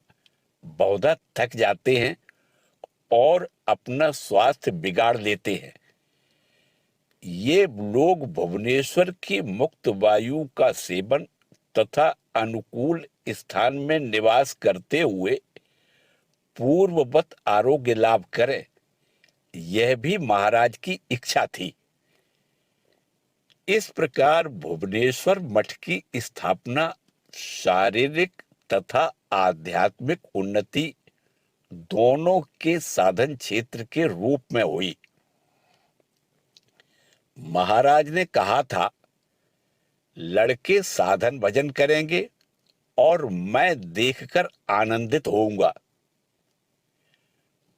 बहुधा थक जाते हैं और अपना स्वास्थ्य बिगाड़ लेते हैं। ये लोग भुवनेश्वर की मुक्त वायु का सेवन तथा अनुकूल स्थान में निवास करते हुए पूर्ववत आरोग्य लाभ करें, यह भी महाराज की इच्छा थी। इस प्रकार भुवनेश्वर मठ की स्थापना शारीरिक तथा आध्यात्मिक उन्नति दोनों के साधन क्षेत्र के रूप में हुई। महाराज ने कहा था, लड़के साधन भजन करेंगे और मैं देखकर आनंदित होऊंगा।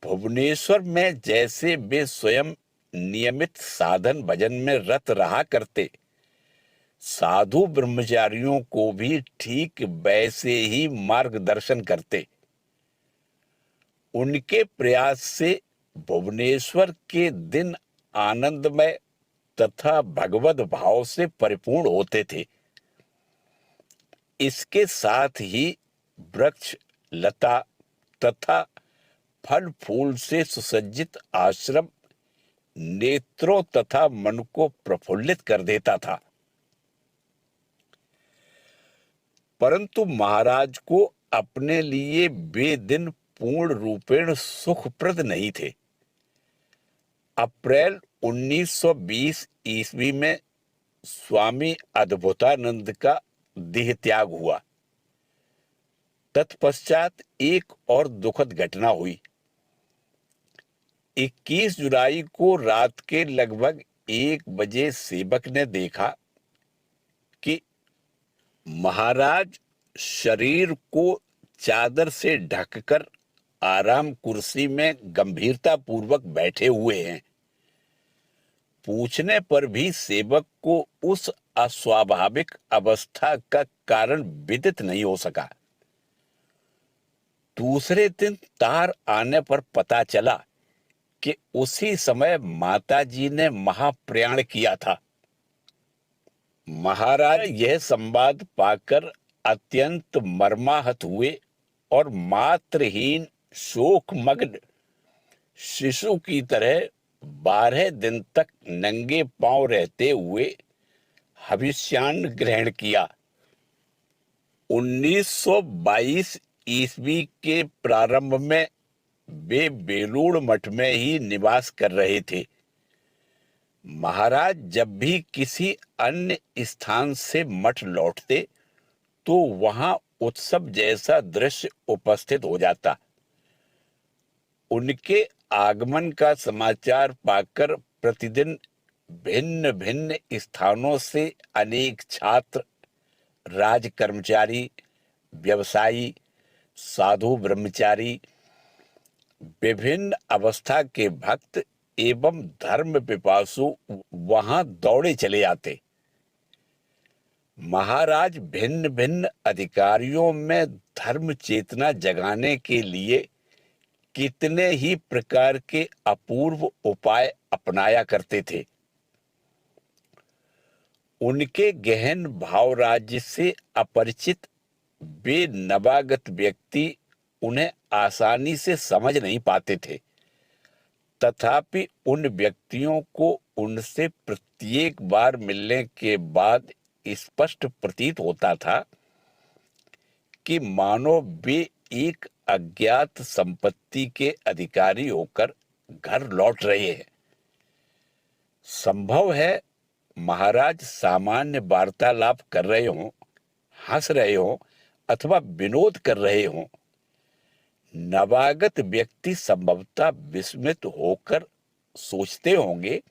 भुवनेश्वर में जैसे वे स्वयं नियमित साधन भजन में रत रहा करते, साधु ब्रह्मचारियों को भी ठीक वैसे ही मार्गदर्शन करते। उनके प्रयास से भुवनेश्वर के दिन आनंदमय तथा भगवत भाव से परिपूर्ण होते थे। इसके साथ ही वृक्ष लता तथा फल फूल से सुसज्जित आश्रम नेत्रों तथा मन को प्रफुल्लित कर देता था। परंतु महाराज को अपने लिए वे दिन पूर्ण रूपेण सुखप्रद नहीं थे। अप्रैल 1920 ईस्वी में स्वामी अद्भुतानंद का देह त्याग हुआ। तत्पश्चात एक और दुखद घटना हुई। 21 जुलाई को रात के लगभग 1 बजे सेवक ने देखा कि महाराज शरीर को चादर से ढककर आराम कुर्सी में गंभीरता पूर्वक बैठे हुए हैं। पूछने पर भी सेवक को उस अस्वाभाविक अवस्था का कारण विदित नहीं हो सका। दूसरे दिन तार आने पर पता चला कि उसी समय माताजी ने महाप्रयाण किया था। महाराज यह संवाद पाकर अत्यंत मर्माहत हुए और मात्रहीन शोकमग्न शिशु की तरह 12 दिन तक नंगे पांव रहते हुए हविष्यान्न ग्रहण किया। 1922 ईस्वी के प्रारंभ में वे बेलूड़ मठ में ही निवास कर रहे थे। महाराज जब भी किसी अन्य स्थान से मठ लौटते तो वहां उत्सव जैसा दृश्य उपस्थित हो जाता। उनके आगमन का समाचार पाकर प्रतिदिन भिन्न भिन्न स्थानों से अनेक छात्र, राज कर्मचारी, व्यवसायी, साधु ब्रह्मचारी, विभिन्न अवस्था के भक्त एवं धर्म पिपासु वहां दौड़े चले आते। महाराज भिन्न भिन्न अधिकारियों में धर्म चेतना जगाने के लिए कितने ही प्रकार के अपूर्व उपाय अपनाया करते थे। उनके गहन भाव राज्य से अपरिचित वे नवागत व्यक्ति उन्हें आसानी से समझ नहीं पाते थे। तथापि उन व्यक्तियों को उनसे प्रत्येक बार मिलने के बाद स्पष्ट प्रतीत होता था कि मानो वे एक अज्ञात संपत्ति के अधिकारी होकर घर लौट रहे हैं। संभव है महाराज सामान्य वार्तालाप कर रहे हों, हंस रहे हों अथवा विनोद कर रहे हों। नवागत व्यक्ति संभवतः विस्मित होकर सोचते होंगे,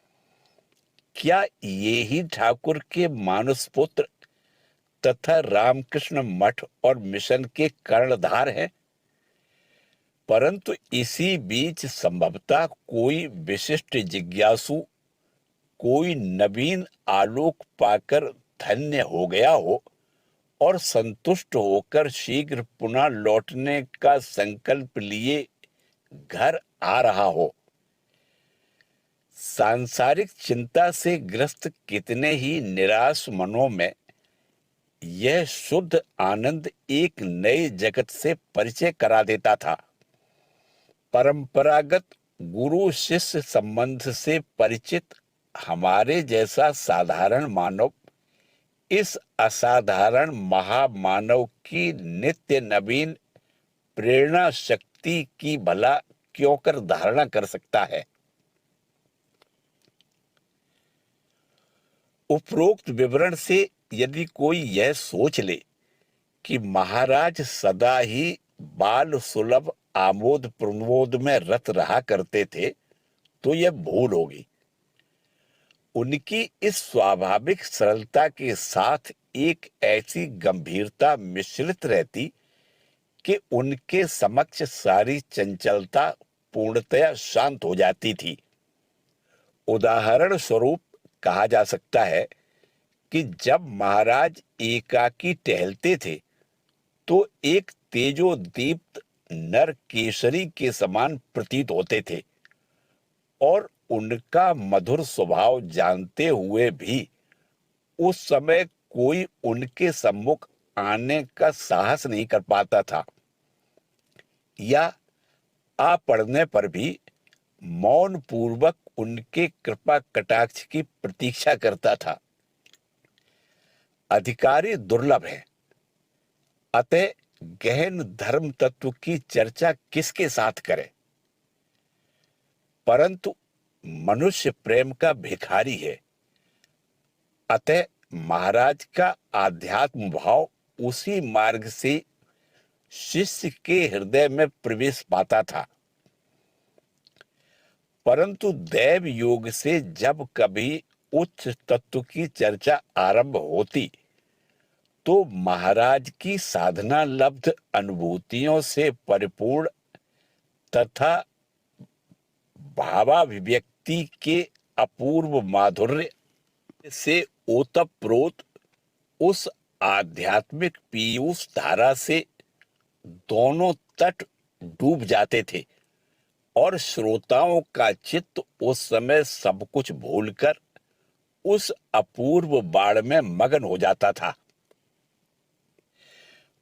क्या ये ही ठाकुर के मानस पुत्र तथा रामकृष्ण मठ और मिशन के कर्णधार हैं? परंतु इसी बीच संभवतः कोई विशिष्ट जिज्ञासु कोई नवीन आलोक पाकर धन्य हो गया हो और संतुष्ट होकर शीघ्र पुनः लौटने का संकल्प लिए घर आ रहा हो। सांसारिक चिंता से ग्रस्त कितने ही निराश मनों में यह शुद्ध आनंद एक नए जगत से परिचय करा देता था। परंपरागत गुरु शिष्य संबंध से परिचित हमारे जैसा साधारण मानव इस असाधारण महामानव की नित्य नवीन प्रेरणा शक्ति की भला क्यों कर धारणा कर सकता है। उपरोक्त विवरण से यदि कोई यह सोच ले कि महाराज सदा ही बाल सुलभ आमोद प्रमोद में रत रहा करते थे, तो यह भूल होगी। उनकी इस स्वाभाविक सरलता के साथ एक ऐसी गंभीरता मिश्रित रहती कि उनके समक्ष सारी चंचलता पूर्णतया शांत हो जाती थी। उदाहरण स्वरूप कहा जा सकता है कि जब महाराज एकाकी टहलते थे तो एक तेजोदीप्त नर केसरी के समान प्रतीत होते थे और उनका मधुर स्वभाव जानते हुए भी उस समय कोई उनके सम्मुख आने का साहस नहीं कर पाता था या आ पड़ने पर भी मौन पूर्वक उनके कृपा कटाक्ष की प्रतीक्षा करता था। अधिकारी दुर्लभ है, अतः गहन धर्म तत्व की चर्चा किसके साथ करे, परंतु मनुष्य प्रेम का भिखारी है, अतः महाराज का आध्यात्म भाव उसी मार्ग से शिष्य के हृदय में प्रवेश पाता था। परंतु दैव योग से जब कभी उच्च तत्व की चर्चा आरंभ होती तो महाराज की साधना लब्ध अनुभूतियों से परिपूर्ण तथा भावाभिव्यक्ति के अपूर्व माधुर्य से ओतप्रोत उस आध्यात्मिक पीयूष धारा से दोनों तट डूब जाते थे और श्रोताओं का चित्त उस समय सब कुछ भूलकर उस अपूर्व बाढ़ में मगन हो जाता था।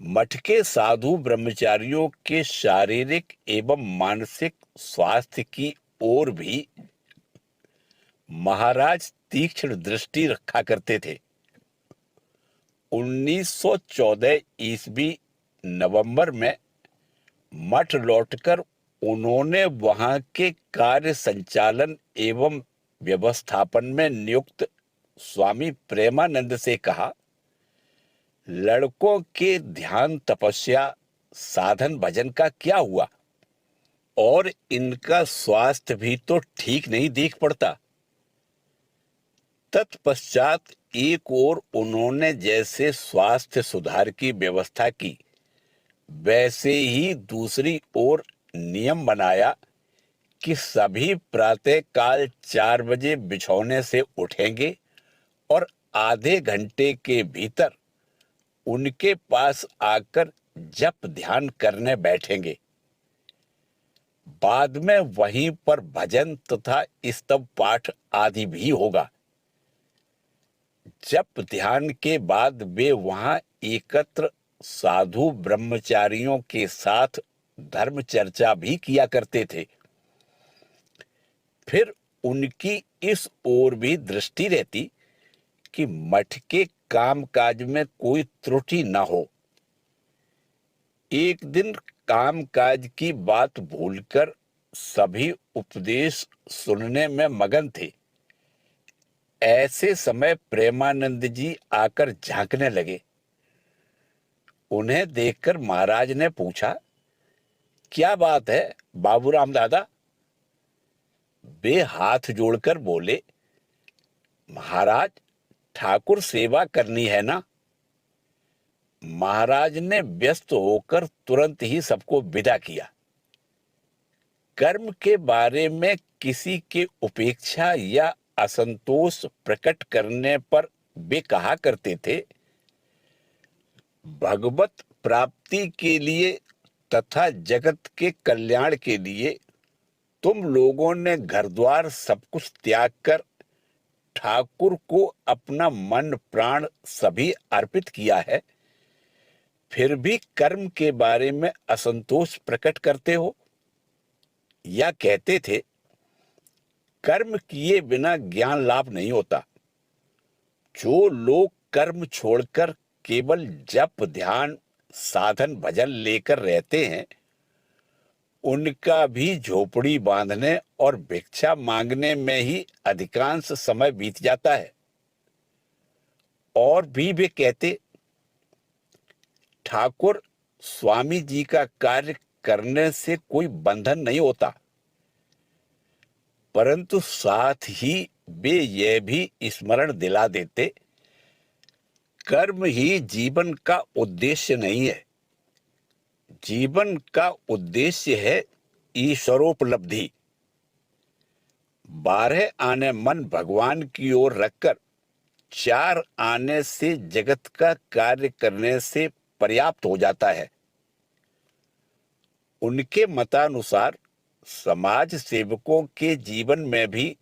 मठ के साधु ब्रह्मचारियों के शारीरिक एवं मानसिक स्वास्थ्य की ओर भी महाराज तीक्ष्ण दृष्टि रखा करते थे। 1914 ईस्वी नवंबर में मठ लौटकर उन्होंने वहां के कार्य संचालन एवं व्यवस्थापन में नियुक्त स्वामी प्रेमानंद से कहा, लड़कों के ध्यान तपस्या साधन भजन का क्या हुआ और इनका स्वास्थ्य भी तो ठीक नहीं दिख पड़ता। तत्पश्चात एक ओर उन्होंने जैसे स्वास्थ्य सुधार की व्यवस्था की, वैसे ही दूसरी ओर नियम बनाया कि सभी प्रातः काल 4 बजे बिछौने से उठेंगे और आधे घंटे के भीतर उनके पास आकर जप ध्यान करने बैठेंगे। बाद में वहीं पर भजन तथा स्तव पाठ आदि भी होगा। जप ध्यान के बाद वे वहां एकत्र साधु ब्रह्मचारियों के साथ धर्म चर्चा भी किया करते थे। फिर उनकी इस ओर भी दृष्टि रहती कि मठ के कामकाज में कोई त्रुटि न हो। एक दिन कामकाज की बात भूलकर सभी उपदेश सुनने में मगन थे। ऐसे समय प्रेमानंद जी आकर झांकने लगे। उन्हें देखकर महाराज ने पूछा, क्या बात है बाबूराम दादा? वे हाथ जोड़कर बोले, महाराज ठाकुर सेवा करनी है ना। महाराज ने व्यस्त होकर तुरंत ही सबको विदा किया। कर्म के बारे में किसी के उपेक्षा या असंतोष प्रकट करने पर वे कहा करते थे, भगवत प्राप्ति के लिए तथा जगत के कल्याण के लिए तुम लोगों ने घर द्वार सब कुछ त्याग कर ठाकुर को अपना मन प्राण सभी अर्पित किया है, फिर भी कर्म के बारे में असंतोष प्रकट करते हो। या कहते थे, कर्म किए बिना ज्ञान लाभ नहीं होता। जो लोग कर्म छोड़कर केवल जप ध्यान साधन भजन लेकर रहते हैं, उनका भी झोपड़ी बांधने और भिक्षा मांगने में ही अधिकांश समय बीत जाता है। और भी वे कहते, ठाकुर स्वामी जी का कार्य करने से कोई बंधन नहीं होता, परंतु साथ ही वे यह भी स्मरण दिला देते, कर्म ही जीवन का उद्देश्य नहीं है। जीवन का उद्देश्य है ईश्वरोपलब्धि। 12 आने मन भगवान की ओर रखकर 4 आने से जगत का कार्य करने से पर्याप्त हो जाता है। उनके मतानुसार समाज सेवकों के जीवन में भी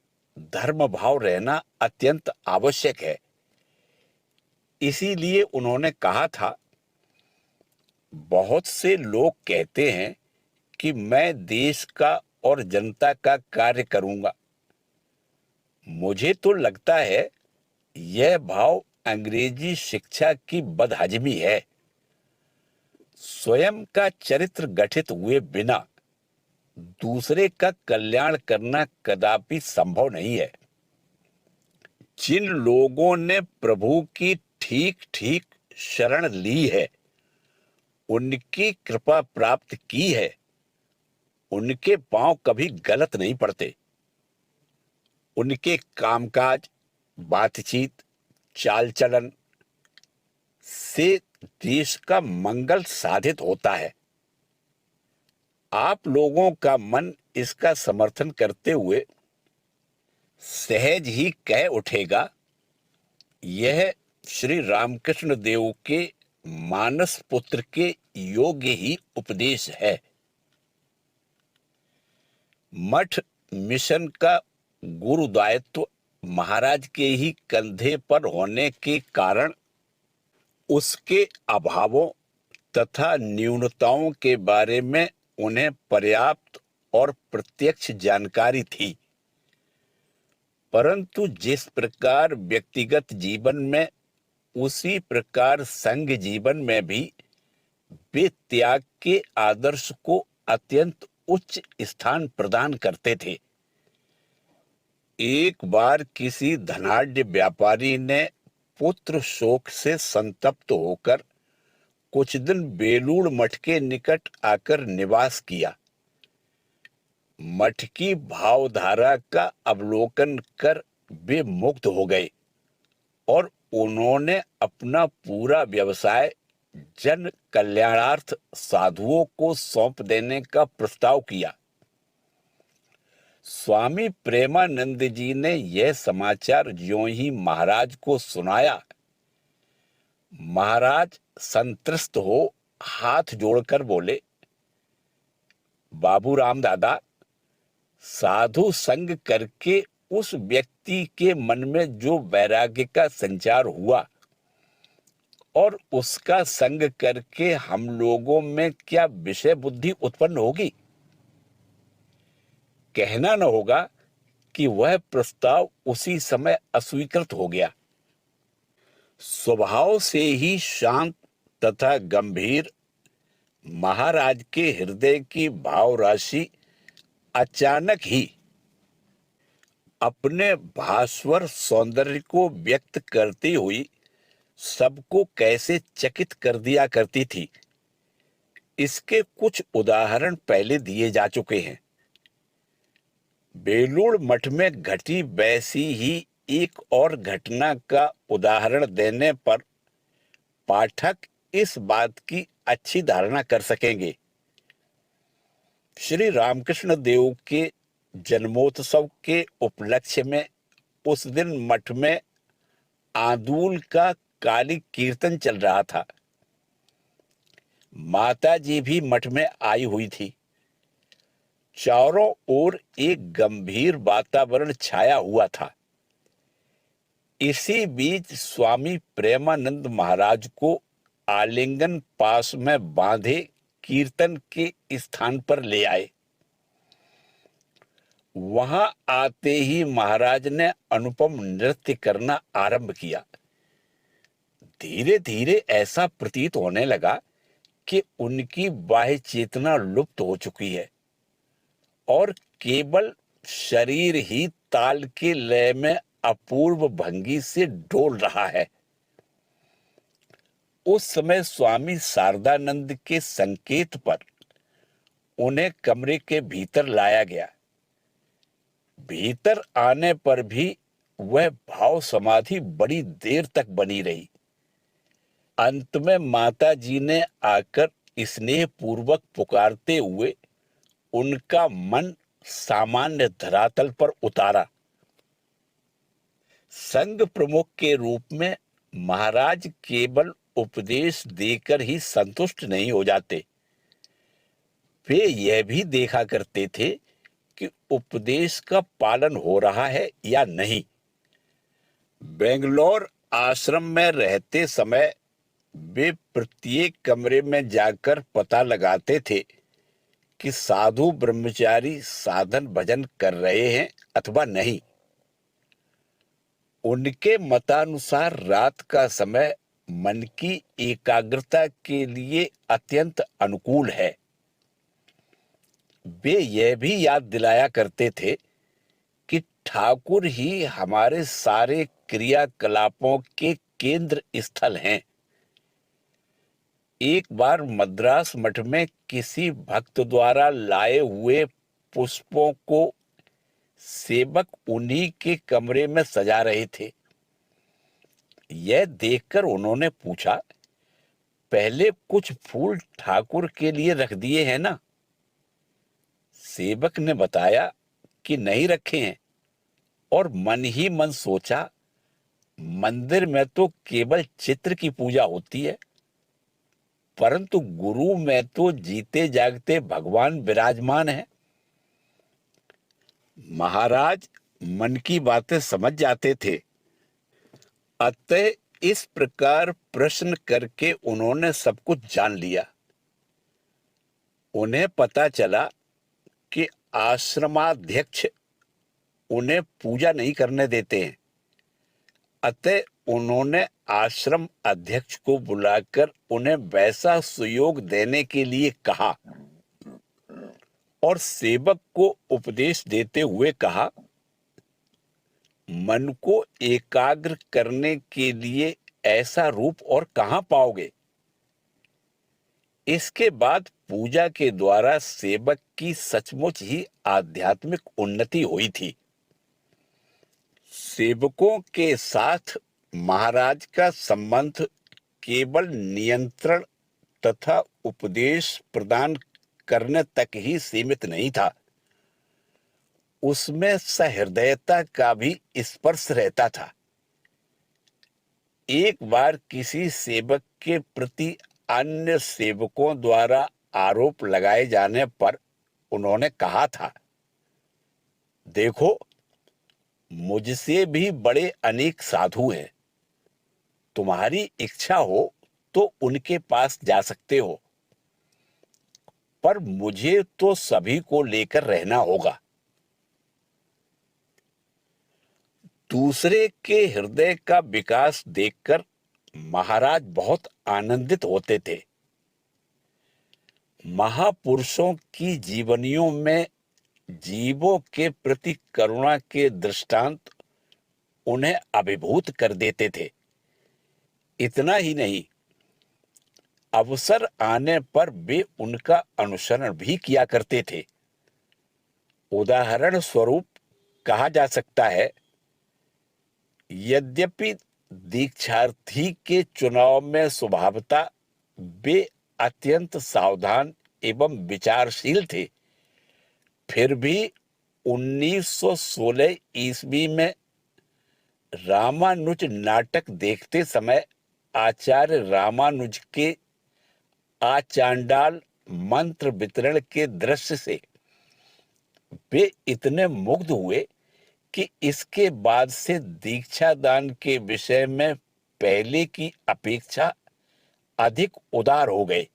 धर्म भाव रहना अत्यंत आवश्यक है। इसीलिए उन्होंने कहा था, बहुत से लोग कहते हैं कि मैं देश का और जनता का कार्य करूंगा। मुझे तो लगता है यह भाव अंग्रेजी शिक्षा की बदहजमी है। स्वयं का चरित्र गठित हुए बिना दूसरे का कल्याण करना कदापि संभव नहीं है। जिन लोगों ने प्रभु की ठीक ठीक शरण ली है, उनकी कृपा प्राप्त की है, उनके पांव कभी गलत नहीं पड़ते। उनके कामकाज, बातचीत, चाल चलन से देश का मंगल साधित होता है। आप लोगों का मन इसका समर्थन करते हुए सहज ही कह उठेगा, यह श्री रामकृष्ण देव के मानस पुत्र के योग्य ही उपदेश है। मठ मिशन का गुरु दायित्व महाराज के ही कंधे पर होने के कारण उसके अभावों तथा न्यूनताओं के बारे में उन्हें पर्याप्त और प्रत्यक्ष जानकारी थी। परंतु जिस प्रकार व्यक्तिगत जीवन में, उसी प्रकार संघ जीवन में भी वे त्याग के आदर्श को अत्यंत उच्च स्थान प्रदान करते थे। एक बार किसी धनाढ्य व्यापारी ने पुत्र शोक से संतप्त होकर कुछ दिन बेलूड़ मठ के निकट आकर निवास किया। मठ की भावधारा का अवलोकन कर वे मुग्ध हो गए और उन्होंने अपना पूरा व्यवसाय जन कल्याणार्थ साधुओं को सौंप देने का प्रस्ताव किया। स्वामी प्रेमानंद जी ने यह समाचार ज्यों ही महाराज को सुनाया, महाराज संतृष्ट हो हाथ जोड़कर बोले, बाबू राम दादा, साधु संग करके उस व्यक्ति के मन में जो वैराग्य का संचार हुआ और उसका संग करके हम लोगों में क्या विषय बुद्धि उत्पन्न होगी। कहना न होगा कि वह प्रस्ताव उसी समय अस्वीकृत हो गया। स्वभाव से ही शांत तथा गंभीर महाराज के हृदय की भाव राशि अचानक ही अपने भास्वर सौंदर्य को व्यक्त करती हुई सबको कैसे चकित कर दिया करती थी, इसके कुछ उदाहरण पहले दिए जा चुके हैं। बेलूड़ मठ में घटी वैसी ही एक और घटना का उदाहरण देने पर पाठक इस बात की अच्छी धारणा कर सकेंगे। श्री रामकृष्ण देव के जन्मोत्सव के उपलक्ष्य में उस दिन मठ में आंदूल का काली कीर्तन चल रहा था। माता जी भी मठ में आई हुई थी। चारों ओर एक गंभीर वातावरण छाया हुआ था। इसी बीच स्वामी प्रेमानंद महाराज को आलिंगन पास में बांधे कीर्तन के स्थान पर ले आए। वहां आते ही महाराज ने अनुपम नृत्य करना आरंभ किया। धीरे धीरे ऐसा प्रतीत होने लगा कि उनकी बाह्य चेतना लुप्त हो चुकी है और केवल शरीर ही ताल के लय में अपूर्व भंगी से डोल रहा है। उस समय स्वामी शारदानंद के संकेत पर उन्हें कमरे के भीतर लाया गया। भीतर आने पर भी वह भाव समाधि बड़ी देर तक बनी रही। अंत में माता जी ने आकर स्नेह पूर्वक पुकारते हुए उनका मन सामान्य धरातल पर उतारा। संघ प्रमुख के रूप में महाराज केवल उपदेश देकर ही संतुष्ट नहीं हो जाते, वे यह भी देखा करते थे कि उपदेश का पालन हो रहा है या नहीं। बेंगलोर आश्रम में रहते समय वे प्रत्येक कमरे में जाकर पता लगाते थे कि साधु ब्रह्मचारी साधन भजन कर रहे हैं अथवा नहीं। उनके मतानुसार रात का समय मन की एकाग्रता के लिए अत्यंत अनुकूल है। वे यह भी याद दिलाया करते थे कि ठाकुर ही हमारे सारे क्रियाकलापों के केंद्र स्थल हैं। एक बार मद्रास मठ में किसी भक्त द्वारा लाए हुए पुष्पों को सेवक उन्हीं के कमरे में सजा रहे थे। यह देखकर उन्होंने पूछा, पहले कुछ फूल ठाकुर के लिए रख दिए हैं ना? सेवक ने बताया कि नहीं रखे हैं और मन ही मन सोचा, मंदिर में तो केवल चित्र की पूजा होती है, परंतु गुरु में तो जीते जागते भगवान विराजमान है। महाराज मन की बातें समझ जाते थे, अतः इस प्रकार प्रश्न करके उन्होंने सब कुछ जान लिया। उन्हें पता चला कि आश्रमाध्यक्ष उन्हें पूजा नहीं करने देते हैं, अतः उन्होंने आश्रम अध्यक्ष को बुलाकर उन्हें वैसा सुयोग देने के लिए कहा और सेवक को उपदेश देते हुए कहा, मन को एकाग्र करने के लिए ऐसा रूप और कहां पाओगे? इसके बाद पूजा के द्वारा सेवक की सचमुच ही आध्यात्मिक उन्नति हुई थी। सेवकों के साथ महाराज का संबंध केवल नियंत्रण तथा उपदेश प्रदान करने तक ही सीमित नहीं था, उसमें सहृदयता का भी स्पर्श रहता था। एक बार किसी सेवक के प्रति अन्य सेवकों द्वारा आरोप लगाए जाने पर उन्होंने कहा था, देखो, मुझसे भी बड़े अनेक साधु हैं, तुम्हारी इच्छा हो तो उनके पास जा सकते हो, पर मुझे तो सभी को लेकर रहना होगा। दूसरे के हृदय का विकास देखकर महाराज बहुत आनंदित होते थे। महापुरुषों की जीवनियों में जीवों के प्रति करुणा के दृष्टांत उन्हें अभिभूत कर देते थे। इतना ही नहीं, अवसर आने पर वे उनका अनुसरण भी किया करते थे। उदाहरण स्वरूप कहा जा सकता है, यद्यपि दीक्षार्थी के चुनाव में स्वभावतः वे अत्यंत सावधान एवं विचारशील थे, फिर भी 1916 ईस्वी में रामानुज नाटक देखते समय आचार्य रामानुज के आचांडाल मंत्र वितरण के दृश्य से वे इतने मुग्ध हुए कि इसके बाद से दीक्षा दान के विषय में पहले की अपेक्षा अधिक उदार हो गए।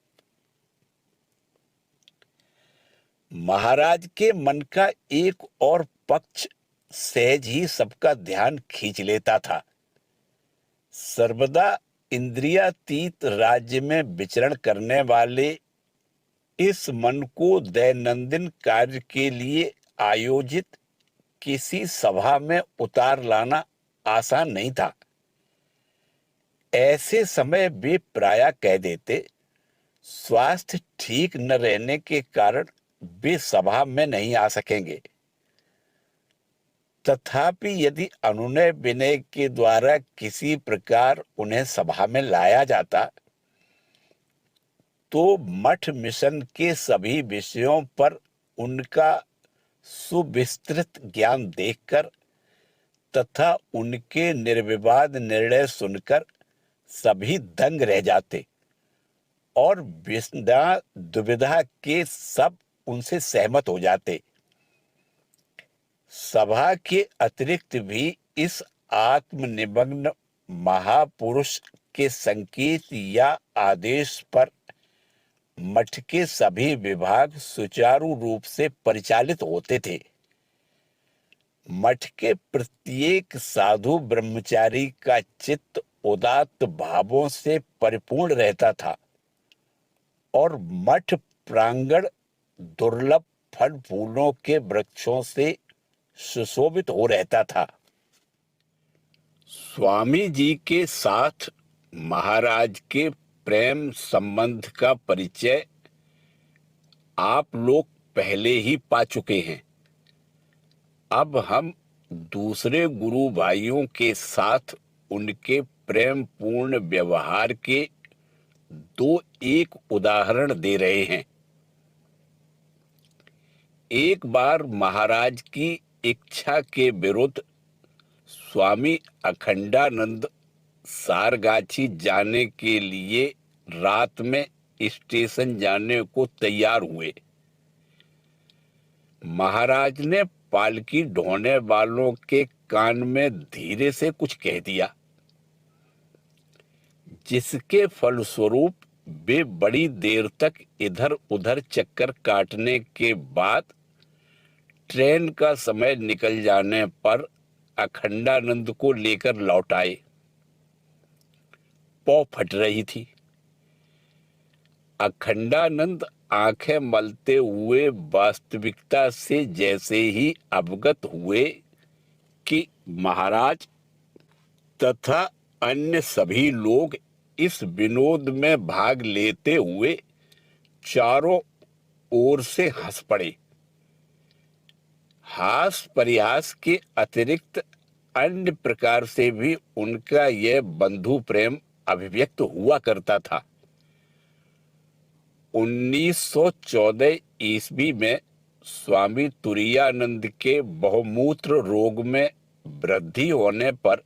महाराज के मन का एक और पक्ष सहज ही सबका ध्यान खींच लेता था। सर्वदा इंद्रियातीत राज्य में विचरण करने वाले इस मन को दैनंदिन कार्य के लिए आयोजित किसी सभा में उतार लाना आसान नहीं था। ऐसे समय वे प्रायः कह देते, स्वास्थ्य ठीक न रहने के कारण वे सभा में नहीं आ सकेंगे। तथापि यदि अनुनय विनय के द्वारा किसी प्रकार उन्हें सभा में लाया जाता तो मठ मिशन के सभी विषयों पर उनका सुविस्तृत ज्ञान देखकर तथा उनके निर्विवाद निर्णय सुनकर सभी दंग रह जाते और बिना दुविधा के सब उनसे सहमत हो जाते। सभा के अतिरिक्त भी इस आत्मनिमग्न महापुरुष के संकेत या आदेश पर मठ के सभी विभाग सुचारू रूप से परिचालित होते थे। मठ के प्रत्येक साधु ब्रह्मचारी का चित्त उदात्त भावों से परिपूर्ण रहता था और मठ प्रांगण दुर्लभ फल फूलों के वृक्षों से सुशोभित हो रहता था। स्वामी जी के साथ महाराज के प्रेम संबंध का परिचय आप लोग पहले ही पा चुके हैं। अब हम दूसरे गुरु भाइयों के साथ उनके प्रेम पूर्ण व्यवहार के दो एक उदाहरण दे रहे हैं। एक बार महाराज की इच्छा के विरुद्ध स्वामी अखंडानंद सारगाछी जाने के लिए रात में स्टेशन जाने को तैयार हुए। महाराज ने पालकी ढोने वालों के कान में धीरे से कुछ कह दिया, जिसके फलस्वरूप वे बड़ी देर तक इधर उधर चक्कर काटने के बाद ट्रेन का समय निकल जाने पर अखंडानंद को लेकर लौट आए। पौ फट रही थी। अखंडानंद आंखें मलते हुए वास्तविकता से जैसे ही अवगत हुए कि महाराज तथा अन्य सभी लोग इस विनोद में भाग लेते हुए चारों ओर से हंस पड़े। हास परिहास के अतिरिक्त अन्य प्रकार से भी उनका यह बंधु प्रेम अभिव्यक्त हुआ करता था। 1914 ईस्वी में स्वामी तुरायानंद के बहुमूत्र रोग में वृद्धि होने पर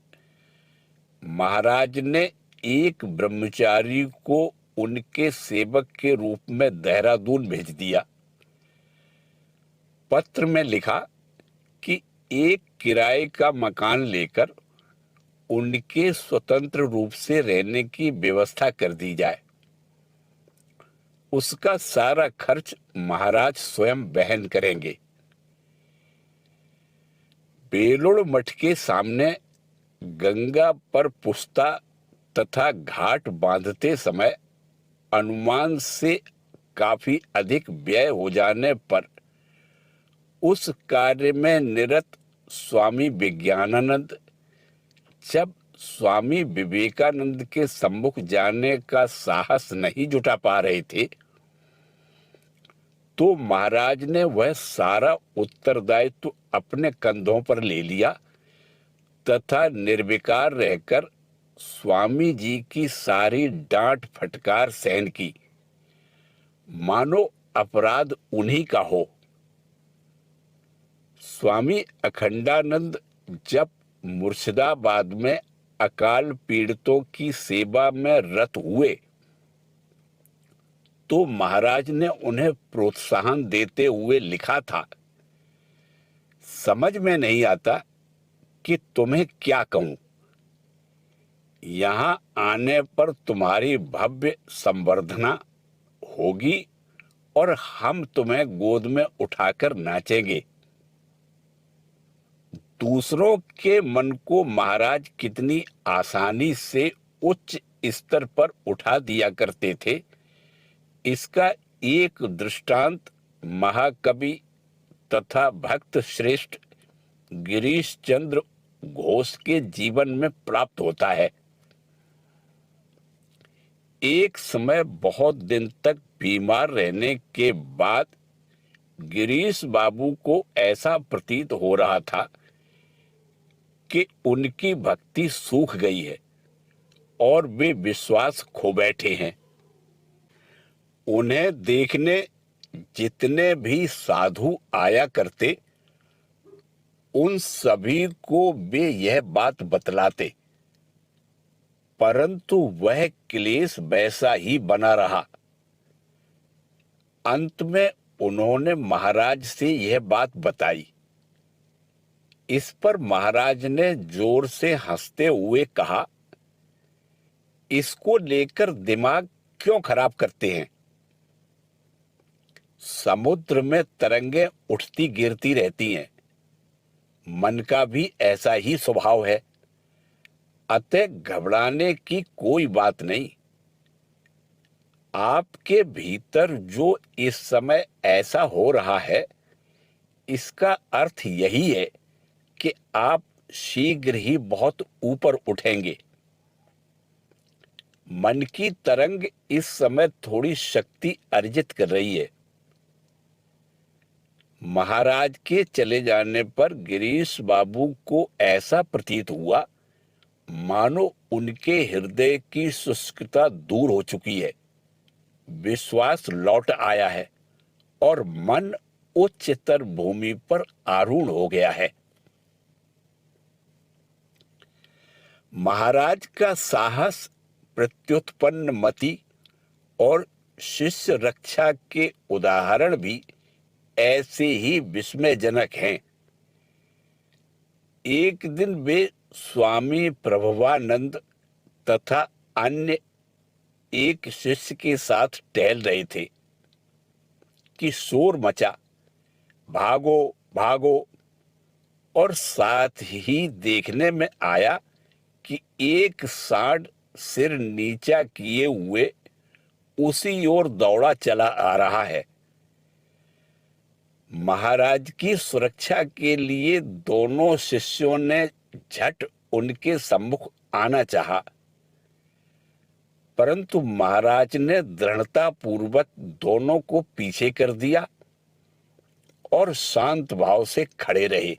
महाराज ने एक ब्रह्मचारी को उनके सेवक के रूप में देहरादून भेज दिया। पत्र में लिखा कि एक किराए का मकान लेकर उनके स्वतंत्र रूप से रहने की व्यवस्था कर दी जाए। उसका सारा खर्च महाराज स्वयं वहन करेंगे। बेलुड़ मठ के सामने गंगा पर पुस्ता तथा घाट बांधते समय अनुमान से काफी अधिक व्यय हो जाने पर उस कार्य में निरत स्वामी विज्ञानानंद जब स्वामी विवेकानंद के सम्मुख जाने का साहस नहीं जुटा पा रहे थे, तो महाराज ने वह सारा उत्तरदायित्व अपने कंधों पर ले लिया तथा निर्विकार रहकर स्वामी जी की सारी डांट फटकार सहन की, मानो अपराध उन्हीं का हो। स्वामी अखंडानंद जब मुर्शिदाबाद में अकाल पीड़ितों की सेवा में रत हुए तो महाराज ने उन्हें प्रोत्साहन देते हुए लिखा था, समझ में नहीं आता कि तुम्हें क्या कहूं। यहां आने पर तुम्हारी भव्य संवर्धना होगी और हम तुम्हें गोद में उठाकर नाचेंगे। दूसरों के मन को महाराज कितनी आसानी से उच्च स्तर पर उठा दिया करते थे। इसका एक दृष्टांत महाकवि तथा भक्त श्रेष्ठ गिरीश चंद्र घोष के जीवन में प्राप्त होता है। एक समय बहुत दिन तक बीमार रहने के बाद गिरीश बाबू को ऐसा प्रतीत हो रहा था कि उनकी भक्ति सूख गई है और वे विश्वास खो बैठे हैं। उन्हें देखने जितने भी साधु आया करते, उन सभी को वे यह बात बतलाते, परंतु वह क्लेश वैसा ही बना रहा। अंत में उन्होंने महाराज से यह बात बताई। इस पर महाराज ने जोर से हंसते हुए कहा, इसको लेकर दिमाग क्यों खराब करते हैं? समुद्र में तरंगें उठती गिरती रहती हैं। मन का भी ऐसा ही स्वभाव है, अतः घबराने की कोई बात नहीं। आपके भीतर जो इस समय ऐसा हो रहा है, इसका अर्थ यही है कि आप शीघ्र ही बहुत ऊपर उठेंगे। मन की तरंग इस समय थोड़ी शक्ति अर्जित कर रही है। महाराज के चले जाने पर गिरीश बाबू को ऐसा प्रतीत हुआ मानो उनके हृदय की शुष्कता दूर हो चुकी है, विश्वास लौट आया है और मन उच्चतर भूमि पर आरूढ़ हो गया है। महाराज का साहस, प्रत्युत्पन्न मति और शिष्य रक्षा के उदाहरण भी ऐसे ही विस्मयजनक हैं। एक दिन वे स्वामी प्रभवानंद तथा अन्य एक शिष्य के साथ टहल रहे थे कि शोर मचा, भागो भागो, और साथ ही देखने में आया कि एक सांड सिर नीचा किए हुए उसी ओर दौड़ा चला आ रहा है। महाराज की सुरक्षा के लिए दोनों शिष्यों ने झट उनके सम्मुख आना चाहा, परंतु महाराज ने दृढ़ता पूर्वक दोनों को पीछे कर दिया और शांत भाव से खड़े रहे।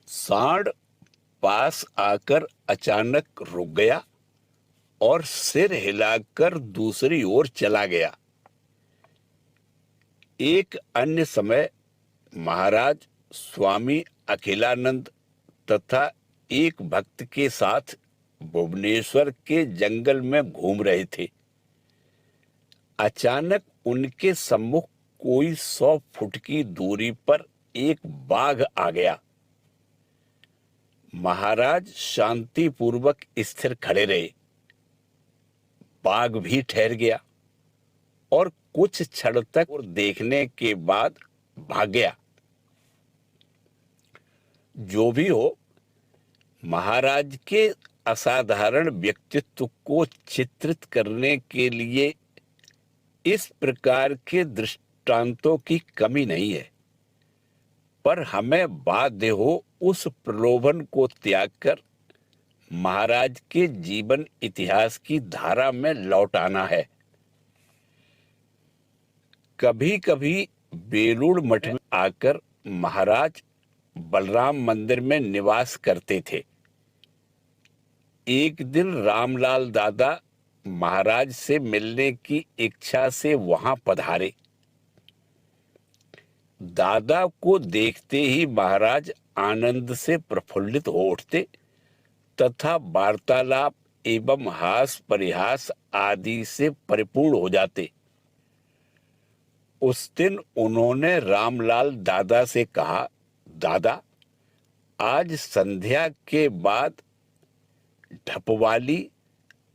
सांड पास आकर अचानक रुक गया और सिर हिलाकर दूसरी ओर चला गया। एक अन्य समय महाराज स्वामी अखिलानंद तथा एक भक्त के साथ भुवनेश्वर के जंगल में घूम रहे थे। अचानक उनके सम्मुख कोई 100 फुट की दूरी पर एक बाघ आ गया। महाराज शांतिपूर्वक स्थिर खड़े रहे। बाघ भी ठहर गया और कुछ क्षण तक और देखने के बाद भाग गया। जो भी हो, महाराज के असाधारण व्यक्तित्व को चित्रित करने के लिए इस प्रकार के दृष्टांतों की कमी नहीं है, पर हमें बाध्य हो उस प्रलोभन को त्याग कर महाराज के जीवन इतिहास की धारा में लौट आना है। कभी कभी बेलूड़ मठ में आकर महाराज बलराम मंदिर में निवास करते थे। एक दिन रामलाल दादा महाराज से मिलने की इच्छा से वहां पधारे। दादा को देखते ही महाराज आनंद से प्रफुल्लित हो उठते तथा वार्तालाप एवं हास परिहास आदि से परिपूर्ण हो जाते। उस दिन उन्होंने रामलाल दादा से कहा, दादा, आज संध्या के बाद ढपवाली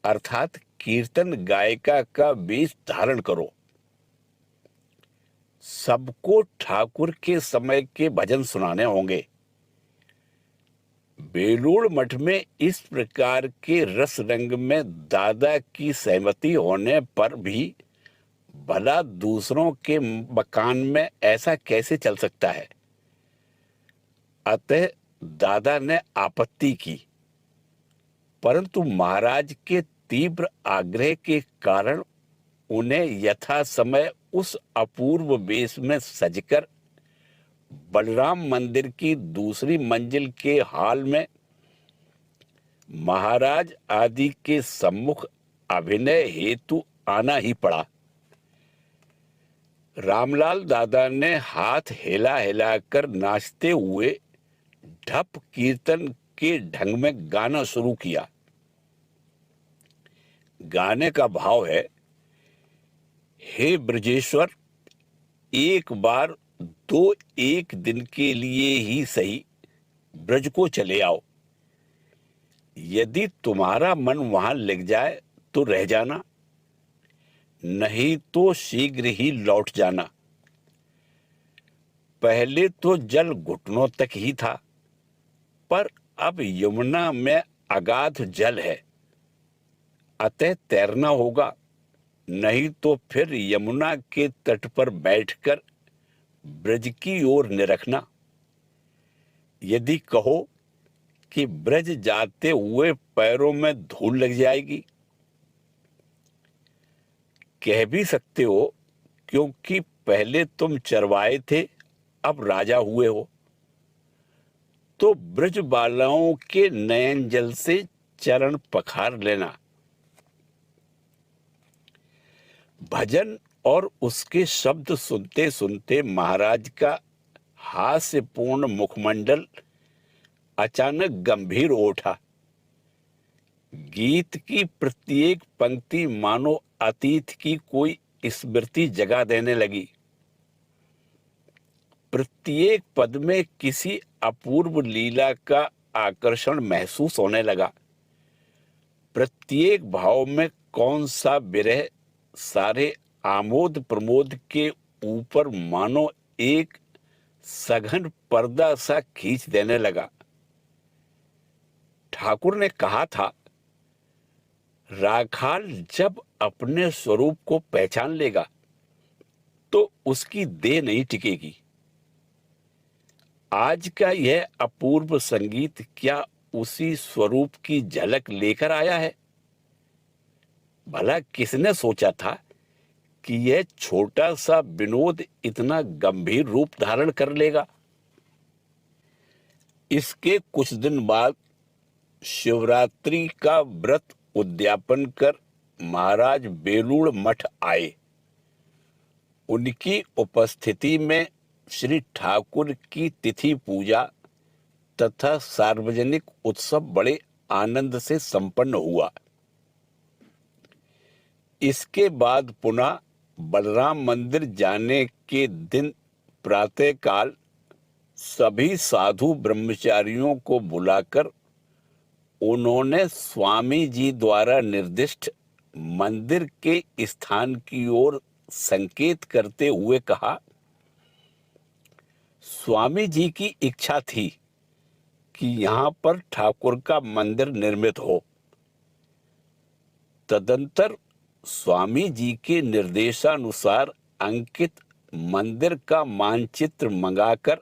अर्थात कीर्तन गायिका का वेश धारण करो। सबको ठाकुर के समय के भजन सुनाने होंगे। बेलूड़ मठ में इस प्रकार के रस रंग में दादा की सहमति होने पर भी भला दूसरों के मकान में ऐसा कैसे चल सकता है। अतः दादा ने आपत्ति की, परंतु महाराज के तीव्र आग्रह के कारण उन्हें यथा समय उस अपूर्व वेश में सजकर बलराम मंदिर की दूसरी मंजिल के हॉल में महाराज आदि के सम्मुख अभिनय हेतु आना ही पड़ा। रामलाल दादा ने हाथ हिला हिलाकर नाचते हुए ढप कीर्तन के ढंग में गाना शुरू किया। गाने का भाव है, हे ब्रजेश्वर, एक बार दो एक दिन के लिए ही सही ब्रज को चले आओ। यदि तुम्हारा मन वहां लग जाए तो रह जाना, नहीं तो शीघ्र ही लौट जाना। पहले तो जल घुटनों तक ही था, पर अब यमुना में अगाध जल है, अतः तैरना होगा, नहीं तो फिर यमुना के तट पर बैठकर ब्रज की ओर निरखना। यदि कहो कि ब्रज जाते हुए पैरों में धूल लग जाएगी, कह भी सकते हो, क्योंकि पहले तुम चरवाए थे, अब राजा हुए हो, तो ब्रज बालाओं के नयन जल से चरण पखार लेना। भजन और उसके शब्द सुनते सुनते महाराज का हास्यपूर्ण मुखमंडल अचानक गंभीर हो उठा। गीत की प्रत्येक पंक्ति मानो अतीत की कोई स्मृति जगा देने लगी। प्रत्येक पद में किसी अपूर्व लीला का आकर्षण महसूस होने लगा। प्रत्येक भाव में कौन सा विरह सारे आमोद प्रमोद के ऊपर मानो एक सघन पर्दा सा खींच देने लगा। ठाकुर ने कहा था, राखाल जब अपने स्वरूप को पहचान लेगा तो उसकी देह नहीं टिकेगी। आज का यह अपूर्व संगीत क्या उसी स्वरूप की झलक लेकर आया है? भला किसने सोचा था कि यह छोटा सा विनोद इतना गंभीर रूप धारण कर लेगा? इसके कुछ दिन बाद शिवरात्रि का व्रत उद्यापन कर महाराज बेलूड़ मठ आए। उनकी उपस्थिति में श्री ठाकुर की तिथि पूजा तथा सार्वजनिक उत्सव बड़े आनंद से संपन्न हुआ। इसके बाद पुनः बलराम मंदिर जाने के दिन प्रातःकाल सभी साधु ब्रह्मचारियों को बुलाकर उन्होंने स्वामी जी द्वारा निर्दिष्ट मंदिर के स्थान की ओर संकेत करते हुए कहा, स्वामी जी की इच्छा थी कि यहाँ पर ठाकुर का मंदिर निर्मित हो। तदंतर स्वामी जी के निर्देशानुसार अंकित मंदिर का मानचित्र मंगाकर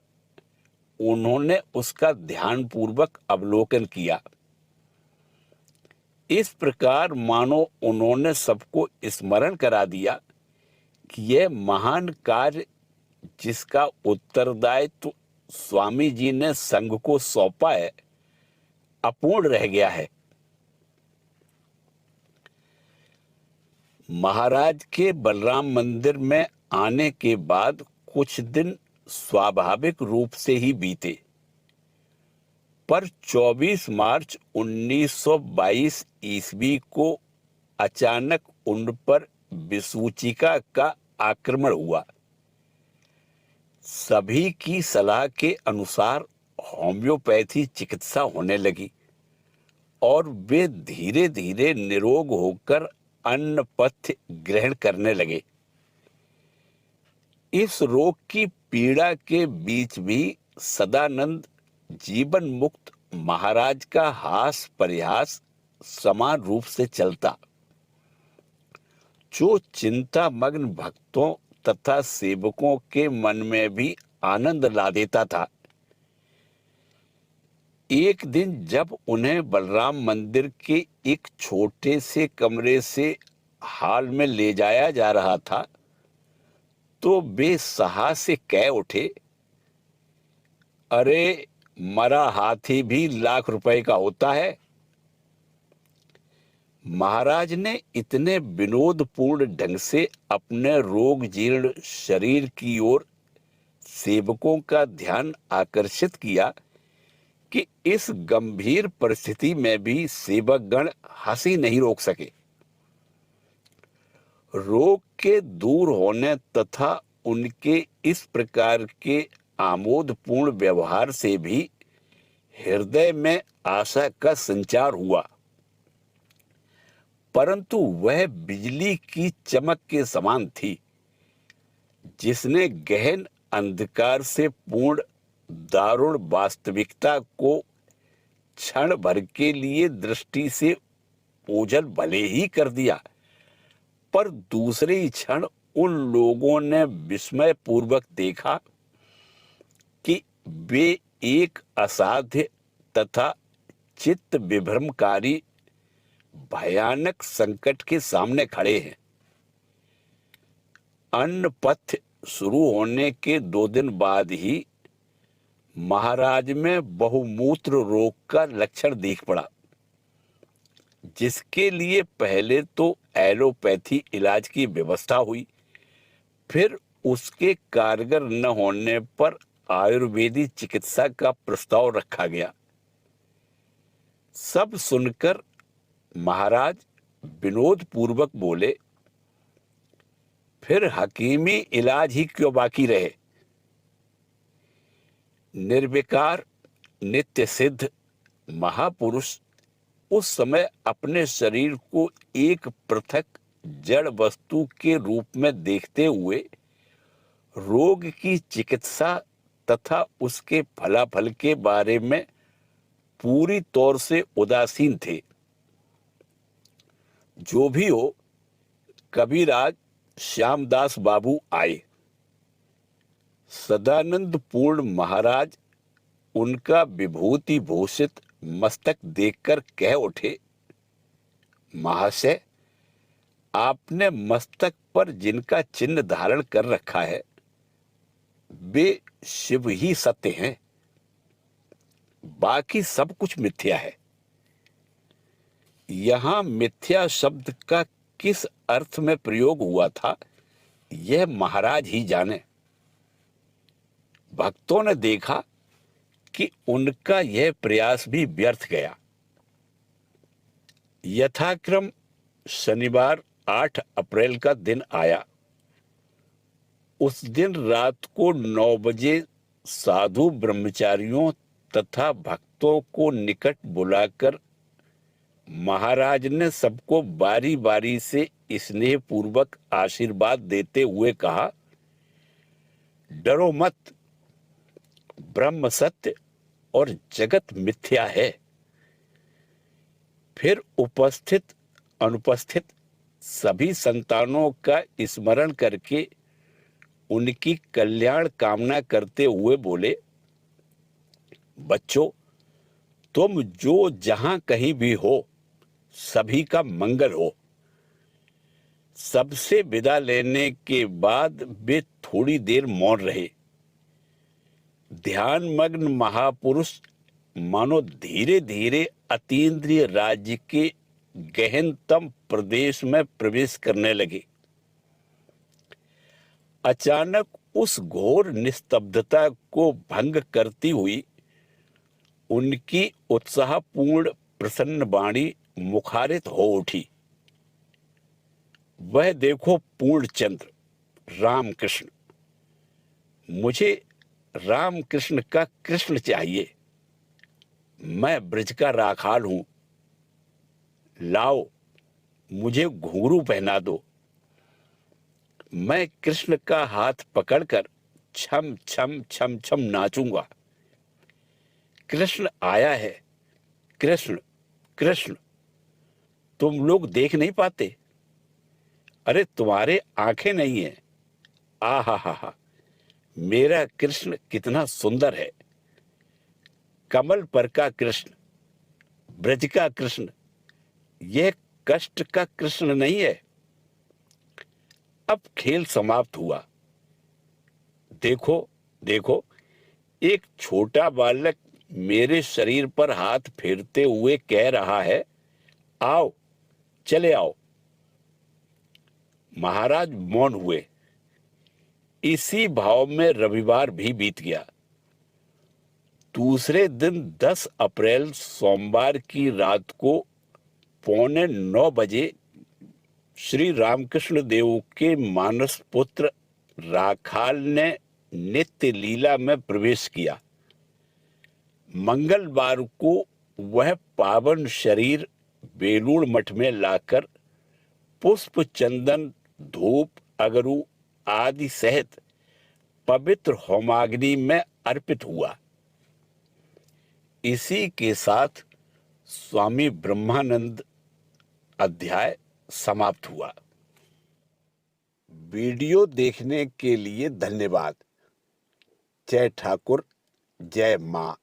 उन्होंने उसका ध्यानपूर्वक अवलोकन किया। इस प्रकार मानो उन्होंने सबको स्मरण करा दिया कि यह महान कार्य जिसका उत्तरदायित्व स्वामी जी ने संघ को सौंपा है, अपूर्ण रह गया है। महाराज के बलराम मंदिर में आने के बाद कुछ दिन स्वाभाविक रूप से ही बीते, पर 24 मार्च 1922 ईस्वी को अचानक उन पर विसूचिका का आक्रमण हुआ। सभी की सलाह के अनुसार होम्योपैथी चिकित्सा होने लगी और वे धीरे धीरे निरोग होकर अन्न पथ्य ग्रहण करने लगे। इस रोग की पीड़ा के बीच भी सदानंद जीवन मुक्त महाराज का हास परिहास समान रूप से चलता, जो चिंता मग्न भक्तों तथा सेवकों के मन में भी आनंद ला देता था। एक दिन जब उन्हें बलराम मंदिर के एक छोटे से कमरे से हाल में ले जाया जा रहा था, तो वे साहस से कह उठे, अरे, मरा हाथी भी लाख रुपए का होता है। महाराज ने इतने विनोदपूर्ण ढंग से अपने रोग जीर्ण शरीर की ओर सेवकों का ध्यान आकर्षित किया कि इस गंभीर परिस्थिति में भी सेवकगण हंसी नहीं रोक सके। रोग के दूर होने तथा उनके इस प्रकार के आमोदपूर्ण व्यवहार से भी हृदय में आशा का संचार हुआ, परंतु वह बिजली की चमक के समान थी, जिसने गहन अंधकार से पूर्ण दारुण वास्तविकता को क्षण भर के लिए दृष्टि से ओझल भले ही कर दिया, पर दूसरे ही क्षण उन लोगों ने विस्मय पूर्वक देखा कि वे एक असाध्य तथा चित्त विभ्रमकारी भयानक संकट के सामने खड़े हैं। अन्न पथ्य शुरू होने के 2 दिन बाद ही महाराज में बहुमूत्र रोग का लक्षण दिख पड़ा, जिसके लिए पहले तो एलोपैथी इलाज की व्यवस्था हुई, फिर उसके कारगर न होने पर आयुर्वेदिक चिकित्सा का प्रस्ताव रखा गया। सब सुनकर महाराज विनोद पूर्वक बोले, फिर हकीमी इलाज ही क्यों बाकी रहे। निर्विकार नित्य सिद्ध महापुरुष उस समय अपने शरीर को एक पृथक जड़ वस्तु के रूप में देखते हुए रोग की चिकित्सा तथा उसके फलाफल के बारे में पूरी तौर से उदासीन थे। जो भी हो, कबीराज श्यामदास बाबू आए। सदानंद पूर्ण महाराज उनका विभूति भूषित मस्तक देखकर कह उठे, महाशय, आपने मस्तक पर जिनका चिन्ह धारण कर रखा है, वे शिव ही सत्य हैं, बाकी सब कुछ मिथ्या है। यहां मिथ्या शब्द का किस अर्थ में प्रयोग हुआ था, यह महाराज ही जाने। भक्तों ने देखा कि उनका यह प्रयास भी व्यर्थ गया। यथाक्रम शनिवार 8 अप्रैल का दिन आया। उस दिन रात को 9 बजे साधु ब्रह्मचारियों तथा भक्तों को निकट बुलाकर महाराज ने सबको बारी बारी से स्नेह पूर्वक आशीर्वाद देते हुए कहा, डरो मत, ब्रह्म सत्य और जगत मिथ्या है। फिर उपस्थित अनुपस्थित सभी संतानों का स्मरण करके उनकी कल्याण कामना करते हुए बोले, बच्चों, तुम जो जहां कहीं भी हो, सभी का मंगल हो। सबसे विदा लेने के बाद वे थोड़ी देर मौन रहे। ध्यान मग्न महापुरुष मानो धीरे धीरे अतीन्द्रिय राज्य के गहनतम प्रदेश में प्रवेश करने लगे। अचानक उस घोर निस्तब्धता को भंग करती हुई उनकी उत्साहपूर्ण प्रसन्न वाणी मुखारित हो उठी, वह देखो पूर्णचंद्र रामकृष्ण, मुझे रामकृष्ण का कृष्ण चाहिए। मैं ब्रज का राखाल हूं, लाओ मुझे घुंघरू पहना दो। मैं कृष्ण का हाथ पकड़कर छम छम छम छम नाचूंगा। कृष्ण आया है, कृष्ण कृष्ण तुम लोग देख नहीं पाते? अरे तुम्हारे आंखें नहीं है। आ हा हा हा, मेरा कृष्ण कितना सुंदर है। कमल पर का कृष्ण, ब्रज का कृष्ण, यह कष्ट का कृष्ण नहीं है। अब खेल समाप्त हुआ। देखो देखो, एक छोटा बालक मेरे शरीर पर हाथ फेरते हुए कह रहा है, आओ, चले आओ। महाराज मौन हुए। इसी भाव में रविवार भी बीत गया। दूसरे दिन 10 अप्रैल सोमवार की रात को 8:45 श्री रामकृष्ण देव के मानस पुत्र राखाल ने नित्य लीला में प्रवेश किया। मंगलवार को वह पावन शरीर बेलूड़ मठ में लाकर पुष्प, चंदन, धूप, अगरू आदि सहित पवित्र होमाग्नि में अर्पित हुआ। इसी के साथ स्वामी ब्रह्मानंद अध्याय समाप्त हुआ। वीडियो देखने के लिए धन्यवाद। जय ठाकुर, जय मां।